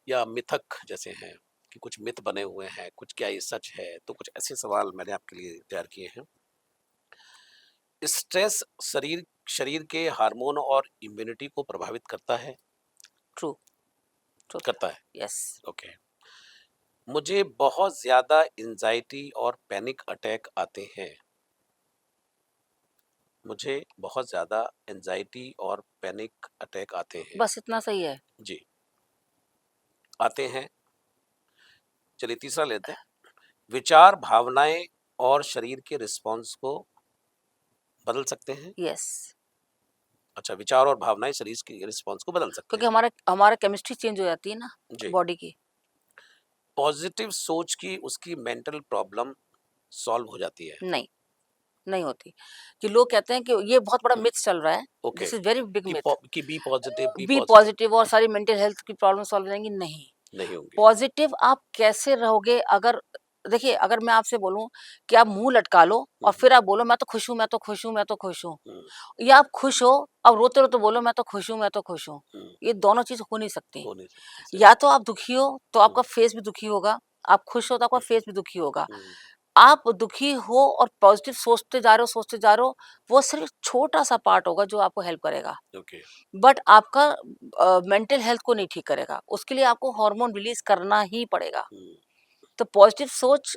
या मिथक जैसे हैं कि कुछ मिथ बने हुए हैं, कुछ क्या ये सच है? तो कुछ ऐसे सवाल मैंने आपके लिए तैयार किए हैं। स्ट्रेस शरीर शरीर के हार्मोन और इम्यूनिटी को प्रभावित करता है? True, truth. करता है, यस। ओके। मुझे बहुत ज़्यादा एंग्ज़ायटी और पैनिक अटैक आते हैं। मुझे बहुत ज़्यादा एंग्ज़ायटी और पैनिक अटैक आते हैं। बस इतना सही है। जी, आते हैं। चलिए तीसरा लेते हैं। विचार, भावनाएँ और शरीर के रिस्पॉन्स को बदल सकते हैं? यस। अच्छा, विचार और भावनाएँ शरीर के रिस्पॉन्स को बदल सकते क्योंकि हैं। हमारा हमारा केमिस्ट्री चेंज हो जाती है ना, जी, बॉडी की। पॉज़िटिव सोच की उसकी मेंटल प्रॉब्लम सॉल्व हो जाती है। नहीं, नहीं होती। कि लोग कहते हैं कि ये बहुत बड़ा मिथ चल रहा है। Okay, this is very big myth. कि बी बी पॉज़िटिव पॉजिटिव और सारी मेंटल हेल्थ की प्रॉब्लम सॉल्व हो जाएंगी, नहीं। नहीं होंगे। पॉजिटिव आप कैसे रहोगे अगर, देखिए अगर मैं आपसे बोलूं कि आप मुंह लटका लो हुँ, और फिर आप बोलो मैं तो खुश हूं, मैं तो खुश हूं, मैं तो खुश हूं, हुँ, या आप खुश हो अब रोते रोते बोलो मैं तो खुश हूं, मैं तो खुश हूं, हुँ, ये दोनों चीज हो नहीं सकती। हो नहीं सकती, सही या बात। तो आप दुखी हो तो हुँ, आपका फेस भी दुखी होगा, आप खुश हो तो आपका फेस भी दुखी होगा। हुँ, आप दुखी हो और पॉजिटिव सोचते जा रहे हो, सोचते जा रहे हो, वो सिर्फ छोटा सा पार्ट होगा जो आपको हेल्प करेगा, ओके, बट आपका मेंटल हेल्थ को नहीं ठीक करेगा। उसके लिए आपको हार्मोन रिलीज करना ही पड़ेगा। हुँ, तो पॉजिटिव सोच,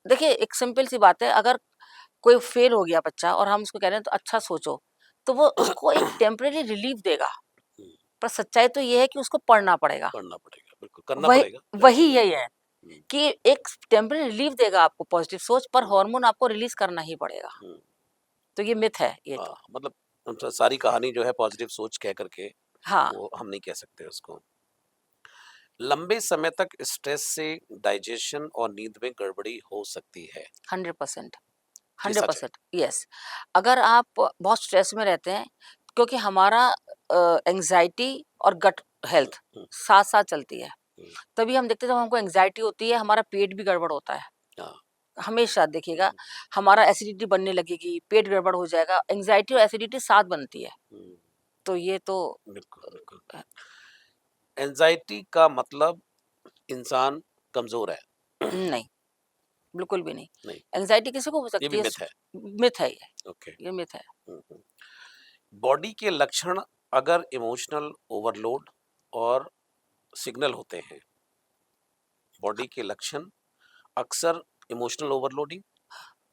देखिए एक सिंपल सी बात है, अगर कोई फेल हो गया बच्चा और हम उसको कह रहे हैं तो अच्छा सोचो, तो वो उसको एक टेम्परेरी रिलीफ देगा। हुँ, पर सच्चाई तो ये है कि उसको पढ़ना पड़ेगा। पढ़ना पड़ेगा, बिल्कुल, करना वही पड़ेगा, वही ज़ाहिर-सी बात यही है। है हुँ, कि एक टेम्परेरी रिलीफ देगा आपको पॉजिटिव सोच, पर हुँ, हार्मोन आपको रिलीज करना ही पड़ेगा। हुँ, तो ये मिथ है ये हाँ, तो। मतलब सारी कहानी जो है पॉज़िटिव सोच कह कर के हाँ। वो हम नहीं कह सकते उसको। लंबे समय तक स्ट्रेस से डाइजेशन और नींद में गड़बड़ी हो सकती है। 100%, ये हंड्रेड सच है। Percent yes. अगर आप बहुत स्ट्रेस में रहते हैं, क्योंकि हमारा एंजाइटी और गट हुँ, हेल्थ हुँ, साथ साथ चलती है। हुँ, तभी हम देखते हैं जब हमको एंजाइटी होती है हमारा पेट भी गड़बड़ होता है। हाँ, हमेशा देखिएगा, हुँ, हमारा एसिडिटी बनने लगेगी, पेट गड़बड़ हो जाएगा, एंजाइटी और एसिडिटी साथ बनती है। हुँ, तो ये तो बिल्कुल, बिल्कुल। एंग्ज़ायटी का मतलब इंसान कमज़ोर है। नहीं, बिल्कुल भी नहीं। नहीं, एंजाइटी किसी को हो ये सकती भी है, मिथ है। मिथ है ओके। ये मिथ है। हुँ, हुँ। बॉडी के लक्षण अगर इमोशनल ओवरलोड और सिग्नल होते हैं। बॉडी के लक्षण अक्सर इमोशनल ओवरलोडिंग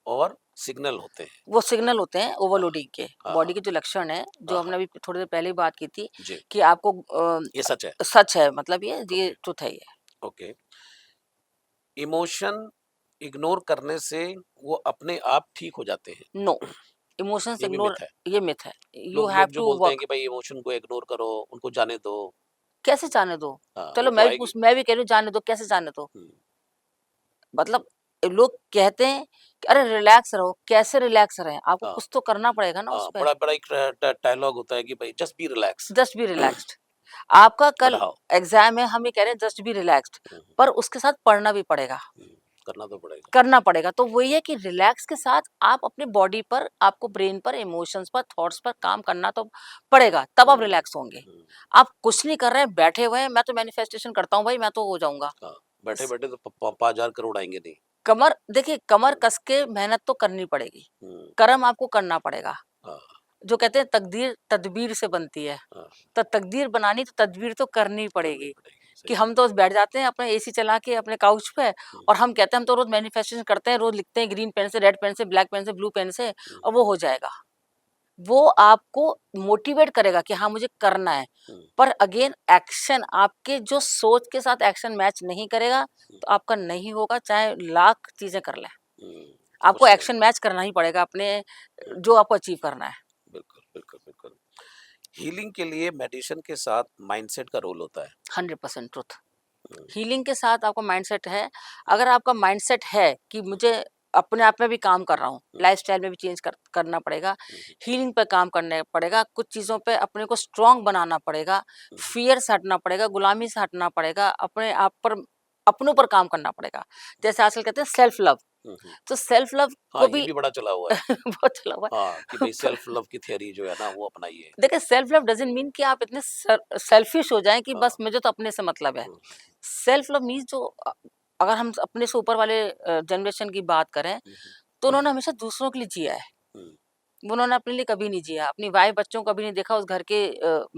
और सिग्नल होते हैं। वो सिग्नल होते हैं हाँ, ओवरलोडिंग के। हाँ, बॉडी हाँ, के जो लक्षण हैं, हाँ, जो हमने हाँ। अभी थोड़ी देर पहले ही बात की थी जी, कि आपको ये सच है। सच है, मतलब ये ओके, ट्रुथ है ये। ओके। इमोशन इग्नोर करने से वो अपने आप ठीक हो जाते हैं। नो, इमोशंस ये भी इग्नोर, मिथ है। ये मिथ है। यू हैव लोग जो टू बोलते हैं वर्क। कि भाई इमोशन को इग्नोर करो, उनको जाने दो। कैसे जाने दो? हाँ, वो चलो तो आएगी। मैं भी कह रही हूँ जाने दो, कैसे जाने दो? हुँ, मतलब लोग कहते हैं कि अरे रिलैक्स रहो, कैसे रिलैक्स रहें? आपको हाँ, कुछ तो करना पड़ेगा ना हाँ, उसपे। बड़ा-बड़ा एक डायलॉग होता है कि भाई just be relax. Just be relaxed. आपका बट कल हाउ? एग्ज़ाम है, हम ये कह रहे हैं जस्ट बी रिलैक्स्ड, हुँ, पर उसके साथ पढ़ना भी पड़ेगा। हुँ, करना तो पड़ेगा। करना पड़ेगा। तो वही है कि रिलैक्स के साथ आप अपने बॉडी पर, आपको ब्रेन पर, इमोशंस पर, थॉट्स पर काम करना तो पड़ेगा, तब आप हुँ, रिलैक्स होंगे। हुँ। आप कुछ नहीं कर रहे हैं, बैठे हुए हैं, मैं तो मैनिफेस्टेशन करता हूँ भाई, मैं तो हो जाऊँगा। हाँ, स बैठे-बैठे तो प प 5,000 करोड़ आएँगे नहीं। कमर देखिए, कमर हुँ, कस के मेहनत तो करनी पड़ेगी, हुँ, कर्म आपको करना पड़ेगा। हाँ, जो कहते हैं तकदीर तदबीर से बनती है, हाँ, तो तकदीर बनानी तो तदबीर तो करनी करनी पड़ेगी। पड़ेगी, कि सही हम तो बस बैठ जाते हैं अपने एसी चला के अपने काउच पे हुँ, और हम कहते हैं हम तो रोज़ मैनिफेस्टेशन करते हैं, रोज़ लिखते हैं ग्रीन पेन से, रेड पेन से, ब्लैक पेन से, ब्लू पेन से हुँ, और वो हो जाएगा। वो आपको मोटिवेट करेगा कि हाँ, मुझे करना है। हुँ, पर अगेन एक्शन आपके जो सोच के साथ एक्शन मैच नहीं करेगा, हुँ, तो आपका नहीं होगा चाहे लाख चीज़ें कर लें। हुँ, आपको कुछ नहीं एक्शन मैच करना ही पड़ेगा अपने हुँ, जो आपको अचीव करना है। बिल्कुल, बिल्कुल, बिल्कुल। हीलिंग के लिए मेडिसिन के साथ माइंडसेट का रोल होता है। 100% ट्रुथ। हुँ, हीलिंग के साथ आपका माइंडसेट है, हुँ, अगर आपका माइंडसेट है कि हुँ, मुझे अपने आप में भी काम कर रहा हूँ, हुँ, लाइफ़स्टाइल में भी चेंज करना पड़ेगा, हुँ, हुँ, हीलिंग पे काम करने पड़ेगा, कुछ चीज़ों पे अपने को स्ट्रॉन्ग बनाना पड़ेगा, हुँ, फ़ियर से हटना पड़ेगा, गुलामी से हटना पड़ेगा, अपने आप पर अपनों पर काम करना पड़ेगा। जैसे आजकल कहते हैं सेल्फ लव, हुँ, हुँ। तो सेल्फ लव हाँ, को ये भी भी बड़ा चला हुआ है। बहुत चला हुआ हाँ, कि है। भई सेल्फ लव की थ्योरी जो है ना वो अपनाइए। देखिए सेल्फ लव डज़न्ट मीन कि आप इतने सेल्फिश हो जाएँ कि हाँ, बस मुझे तो अपने से मतलब है। हुँ, सेल्फ लव मीन्स जो अगर हम अपने से ऊपर वाले जनरेशन की बात करें, हुँ, हुँ, तो उन्होंने हमेशा दूसरों के लिए जिया है। हुँ, उन्होंने अपने लिए कभी नहीं जिया। अपनी वाइफ बच्चों को कभी नहीं देखा। उस घर के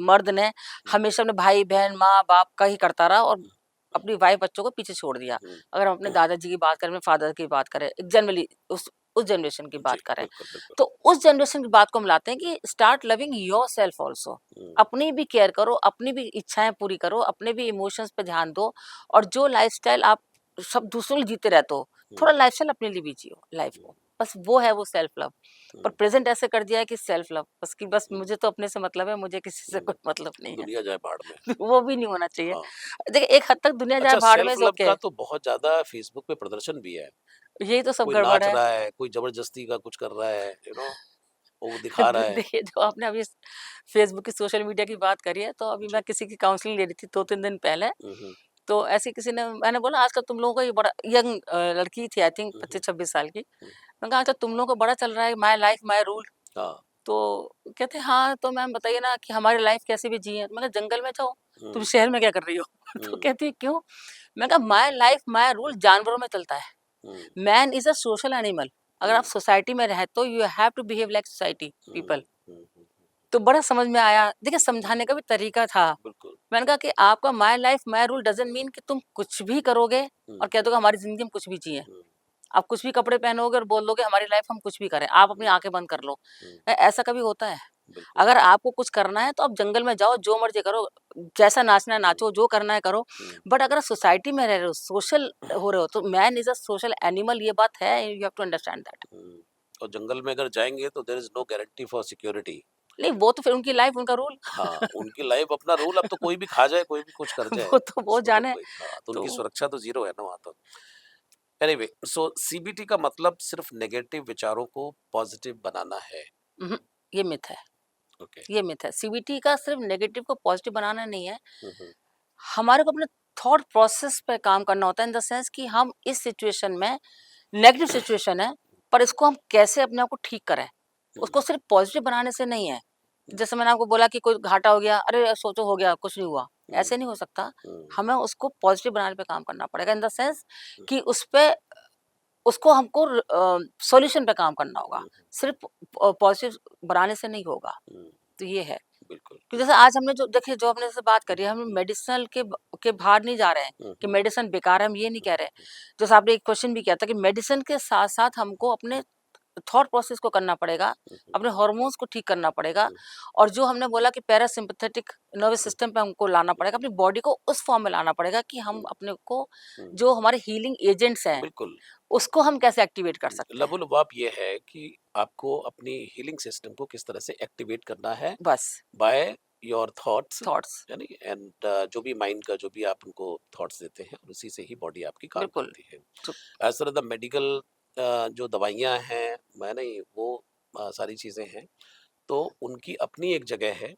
मर्द ने हुँ, हमेशा अपने भाई-बहन, माँ-बाप का ही करता रहा और हुँ, अपनी वाइफ बच्चों को पीछे छोड़ दिया। हुँ, अगर हम अपने दादाजी की बात करें, अपने फादर की बात करें, जनरली उस जनरेशन की जी, बात करें, बिल्कुल, बिल्कुल। तो उस जनरेशन की बात को हम लाते हैं कि स्टार्ट लविंग योरसेल्फ आल्सो। हुँ, अपनी भी केयर करो, अपनी भी इच्छाएँ पूरी करो, अपने भी इमोशंस पे ध्यान दो और जो लाइफ़स्टाइल आप सब दूसरों के लिए जीते रहते हो, हुँ, थोड़ा लाइफ़स्टाइल अपने लिए भी जियो लाइफ़ हुँ, को। बस वो है वो सेल्फ लव। पर हुँ, प्रेज़ेंट ऐसे कर दिया है कि सेल्फ लव बस कि बस हुँ, मुझे तो अपने से मतलब है, मुझे किसी से हुँ, कोई मतलब नहीं है। दुनिया जाए भाड़ में। वो भी नहीं होना चाहिए। हाँ, देखिए एक हद तक दुनिया जाए अच्छा भाड़ में सेल्फ इज़ लव ओके। का तो बहुत ज़्यादा फ़ेसबुक पे प्रदर्शन भी है। यही तो सब कोई गड़बड़ नाच है। रहा है, कोई ज़बरदस्ती का कुछ कर रहा है, वो दिखा रहा है। देखिए जो आपने अभी फ़ेसबुक की सोशल मीडिया की बात करी है, तो अभी जी। मैं किसी की काउंसलिंग ले रही थी 2-3 दिन पहले। हुँ, हुँ, तो ऐसे किसी ने मैंने बोला आजकल तुम लोगों का ये बड़ा यंग लड़की थी आई थिंक हुँ, हुँ, 25-26 साल की। हुँ, मैंने कहा आजकल तुम लोगों को बड़ा चल रहा है माय लाइफ माय रूल। हाँ, तो कहते हैं हाँ, तो मैम बताइए ना कि हमारी लाइफ कैसे भी जिए? मैंने कहा जंगल में जाओ, तुम हुँ, शहर में क्या कर रही हो? तो हुँ, कहती है क्यों? मैं कहा माय लाइफ माय रूल जानवरों में चलता है। Hmm, man is a social animal. अगर आप हुँ, सोसाइटी में रहते हो you have to behave like society hmm, people. Hmm, hmm, तो बड़ा समझ में आया। देखिए हुँ, समझाने का भी तरीका था। बिल्कुल। मैंने कहा कि आपका my life my rule doesn't mean कि तुम कुछ भी करोगे हुँ, और कह दोगे हमारी ज़िंदगी हम कुछ भी जिएँ। हुँ, आप कुछ भी कपड़े पहनोगे और बोल दोगे हमारी लाइफ हम कुछ भी करें, आप अपनी हुँ, आँखें बंद कर लो। हुँ, ऐसा कभी होता है? बिल्कुल। अगर आपको कुछ करना है तो आप जंगल में जाओ, जो मर्ज़ी करो, जैसा नाचना है हुँ, नाचो, जो करना है करो। हुँ, बट अगर आप सोसाइटी में रह रहे हो, सोशल हो रहे हो, तो man is a social animal ये बात है, you have to understand that. Hmm, और जंगल में अगर जाएँगे तो there is no guarantee for security. नहीं, वो तो फिर उनकी लाइफ, उनका रूल। हाँ, उनकी लाइफ़ अपना रूल अब तो कोई भी खा जाए, कोई भी कुछ कर जाए, वो तो वो उसमें तो जाने। कोई हाँ, तो तो उनकी सुरक्षा तो ज़ीरो है ना वहाँ तो। एनीवे सो सीबीटी का मतलब सिर्फ़ नेगेटिव विचारों को पॉज़िटिव बनाना है। उहुँ, ये मिथ है, ओके। ये मिथ है। सीबीटी का सिर्फ नेगेटिव को पॉजिटिव बनाना नहीं है, हुँ, हुँ, हमारे को अपने थॉट प्रोसेस पे काम करना होता है इन द सेंस कि हम इस सिचुएशन में नेगेटिव सिचुएशन है, पर इसको हम कैसे अपने आप को ठीक करें? हुँ, उसको सिर्फ पॉजिटिव बनाने से नहीं है। हुँ, जैसे मैंने आपको बोला कि कोई घाटा हो गया, अरे सोचो हो गया, कुछ नहीं हुआ, हुँ, ऐसे नहीं हो सकता। हुँ, हमें उसको पॉजिटिव बनाने पे काम करना पड़ेगा इन द सेंस हुँ, कि उसको हमको सॉल्यूशन पे काम करना होगा। हुँ, सिर्फ पॉजिटिव बनाने से नहीं होगा, हुँ, तो ये है। बिल्कुल, कि जैसे बिल्कुल। आज हमने जो देखिए जो हमने जैसे बात करी है, हम मेडिसिनल के बाहर नहीं जा रहे हैं हुँ, कि हुँ, मेडिसिन बेकार है, हम ये नहीं हुँ, कह रहे। हुँ, जैसे आपने एक क्वेश्चन भी किया था कि मेडिसिन के साथ-साथ हमको अपने थॉट प्रोसेस को करना पड़ेगा, हुँ, हुँ, अपने हार्मोन्स को ठीक करना पड़ेगा हुँ, और जो हमने बोला कि पैरासिम्पैथेटिक नर्वस हुँ, सिस्टम पे हमको लाना हुँ, पड़ेगा, अपनी बॉडी को उस फॉर्म में लाना पड़ेगा कि हम हुँ, अपने को हुँ, जो हमारे हीलिंग एजेंट्स हैं, बिल्कुल। उसको हम कैसे एक्टिवेट कर सकते हैं। लबोलुबाब ये है कि आपको अपनी हीलिंग सिस्टम को किस तरह से एक्टिवेट करना है बस, बाय योर थॉट्स थॉट्स यानी एंड जो भी माइंड का जो भी आप उनको थॉट्स देते हैं और उसी से ही बॉडी आपकी काम बिल्कुल। करती है तो एज तर द मेडिकल जो दवाइयाँ हैं मैं नहीं वो सारी चीज़ें हैं तो उनकी अपनी एक जगह है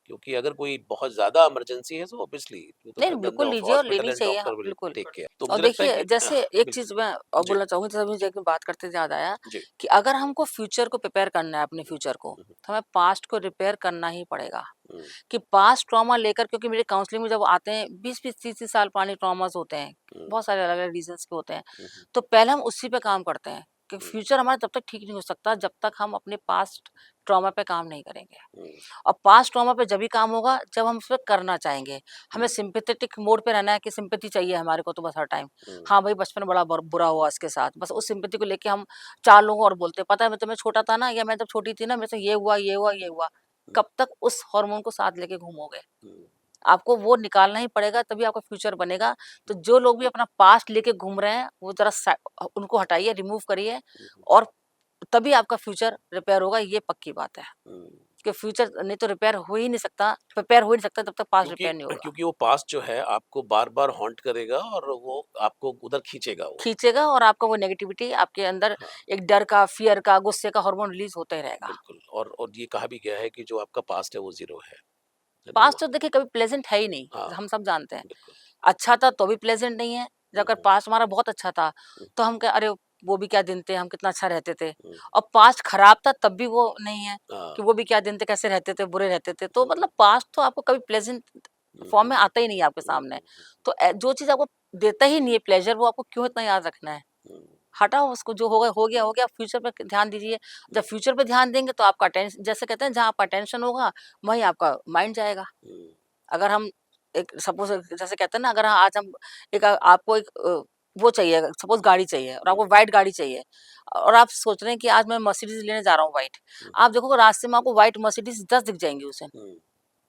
क्योंकि अगर कोई बहुत ज़्यादा इमरजेंसी है तो ऑब्वियसली तो नहीं, फिर देन बिल्कुल लीजिए और हॉस्पिटल लेनी एंड चाहिए। हाँ, डॉक्टर विल बिल्कुल। Take care. तो और मुझे लगता है देखिए कि जैसे एक चीज़ बिल्कुल। मैं और जी, बोलना चाहूँगी, जैसे मुझे एक बात करते याद आया जी। कि अगर हमको फ्यूचर को प्रिपेयर करना है अपने हुँ, फ्यूचर को, हुँ, हुँ, तो हमें पास्ट को रिपेयर करना ही पड़ेगा। हुँ, कि पास्ट ट्रॉमा लेकर, क्योंकि मेरे काउंसलिंग में जब आते हैं 20-20, 30-30 साल पुराने ट्रॉमास होते हैं, हुँ, बहुत सारे अलग-अलग रीज़न्स के होते हैं। हुँ, हुँ, तो पहले हम उसी पे काम करते हैं कि हुँ, फ्यूचर हमारा तब तक ठीक नहीं हो सकता जब तक हम अपने पास्ट ट्रॉमा पे काम नहीं करेंगे। हुँ, और पास्ट ट्रॉमा पे जभी काम होगा जब हम उसपे करना चाहेंगे। हमें हुँ, सिम्पैथेटिक मोड पे रहना है कि सिम्पैथी चाहिए हमारे को तो बस हर टाइम। हुँ, हाँ, भई बचपन में बड़ा बुरा हुआ इसके साथ। बस उस सिम्पैथी को लेके हम 4 लोगों और बोलते हैं, पता है मैं छोटा था ना, या मैं जब छोटी थी ना मेरे से ये हुआ, ये हुआ, ये हुआ। हुँ, कब तक उस हार्मोन को साथ लेके घूमोगे? हुँ, आपको वो निकालना ही पड़ेगा, तभी आपका फ्यूचर बनेगा। तो जो लोग भी अपना पास्ट लेके घूम रहे हैं वो ज़रा उनको हटाइए, रिमूव करिए, हुँ, हुँ, और तभी आपका फ्यूचर रिपेयर होगा, ये पक्की बात है। हुँ। कि फ्यूचर नहीं तो रिपेयर हो ही नहीं सकता, प्रिपेयर हो ही नहीं सकता जब तक पास्ट क्योंकि रिपेयर नहीं होगा। क्योंकि वो पास्ट जो है आपको बार-बार हॉन्ट करेगा और वो आपको उधर खींचेगा वो। खींचेगा और आपका वो नेगेटिविटी आपके अंदर हाँ, एक डर का, फ़ियर का, गुस्से का हार्मोन रिलीज़ होता ही रहेगा। बिल्कुल। और ये कहा भी गया है कि जो आपका पास्ट है वो ज़ीरो है ना? पास्ट वो तो देखिए कभी प्लेज़ेंट है ही नहीं, हाँ, हम सब जानते हैं। बिल्कुल। अच्छा था तो भी प्लेज़ेंट नहीं है, जब हुँ, अगर हुँ, पास्ट हमारा बहुत अच्छा था, हुँ, तो हम क्या अरे! वो भी क्या दिन थे, हम कितना अच्छा रहते थे। हुँ, और पास्ट खराब था तब भी वो नहीं है, हाँ, कि वो भी क्या दिन थे, कैसे रहते थे, बुरे रहते थे। तो हुँ, मतलब पास्ट तो आपको कभी प्लेज़ेंट हुँ, फ़ॉर्म हुँ, में आता ही नहीं है आपके हुँ, सामने। हुँ, हुँ, तो जो चीज़ आपको देता ही नहीं है प्लेज़र, वो आपको क्यों इतना याद रखना है? हुँ, हटाओ उसको, जो होगा हो गया, हो गया। फ्यूचर पे ध्यान दीजिए। हुँ, जब फ्यूचर पे ध्यान देंगे तो आपका जैसे कहते हैं जहाँ आपका अटेंशन होगा, वहीं आपका माइंड जाएगा। हुँ, अगर हम एक सपोज़ जैसे कहते हैं ना, अगर आज हम एक आपको एक वो चाहिए, सपोज़ हुँ, गाड़ी चाहिए और हुँ, आपको व्हाइट गाड़ी चाहिए, और आप सोच रहे हैं कि आज मैं मर्सिडीज़ लेने जा रहा हूँ व्हाइट। हुँ, आप देखोगे रास्ते में आपको व्हाइट मर्सिडीज़ 10 दिख जाएँगी उस दिन, हुँ,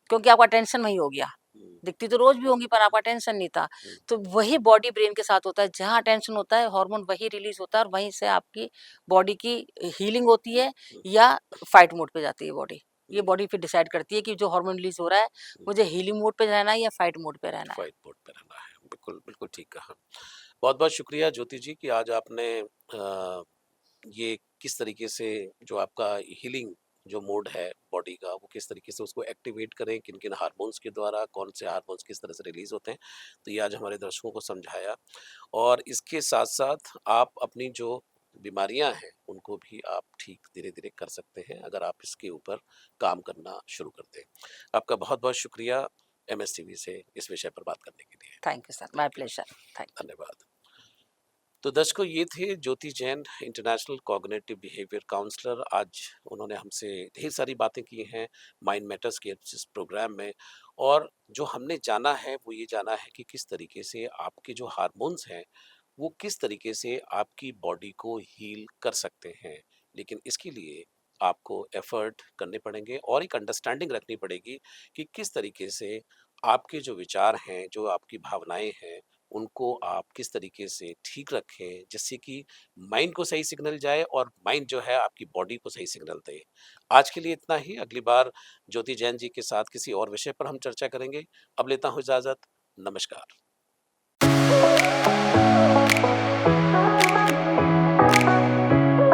क्योंकि आपका टेंशन वहीं हो गया। हुँ, दिखती तो रोज़ भी होंगी पर आपका टेंशन नहीं था। हुँ, तो वही बॉडी ब्रेन के साथ होता है, जहाँ टेंशन होता है हार्मोन वही रिलीज़ होता है और वहीं से आपकी बॉडी की हीलिंग होती है हुँ, या फाइट मोड पे जाती है बॉडी। ये हुँ, बॉडी फिर डिसाइड करती है कि जो हार्मोन रिलीज़ हो रहा है, हुँ। मुझे हीलिंग मोड पे रहना है या फाइट मोड पे रहना है। व्हाइट बोर्ड पे रहना है। बिल्कुल, बिल्कुल ठीक कहा। बहुत-बहुत शुक्रिया ज्योति जी कि आज आपने ये किस तरीके से जो आपका हीलिंग जो मोड है बॉडी का, वो किस तरीके से उसको एक्टिवेट करें, किन-किन हार्मोन्स के द्वारा, कौन से हार्मोन्स किस तरह से रिलीज़ होते हैं। तो ये आज हमारे दर्शकों को समझाया और इसके साथ-साथ आप अपनी जो बीमारियाँ हैं, उनको भी आप ठीक धीरे-धीरे कर सकते हैं, अगर आप इसके ऊपर काम करना शुरू कर दें। आपका बहुत-बहुत शुक्रिया एमएस टीवी से इस विषय पर बात करने के लिए। Thank you sir, my thank you. Pleasure. Thank you. धन्यवाद। तो दर्शकों ये थे Jyoti Jain international cognitive behaviour counsellor. आज उन्होंने हमसे ढेर सारी बातें की हैं माइंड मैटर्स के इस प्रोग्राम में और जो हमने जाना है वो ये जाना है कि किस तरीके से आपके जो हार्मोन्स हैं वो किस तरीके से आपकी बॉडी को हील कर सकते हैं। लेकिन इसके लिए आपको एफर्ट करने पड़ेंगे और एक अंडरस्टैंडिंग रखनी पड़ेगी कि किस तरीके से आपके जो विचार हैं, जो आपकी भावनाएं हैं, उनको आप किस तरीके से ठीक रखें जिससे कि माइंड को सही सिग्नल जाए और माइंड जो है आपकी बॉडी को सही सिग्नल दे। आज के लिए इतना ही। अगली बार ज्योति जैन जी के साथ किसी और विषय पर हम चर्चा करेंगे। अब लेता हूँ इजाजत। नमस्कार।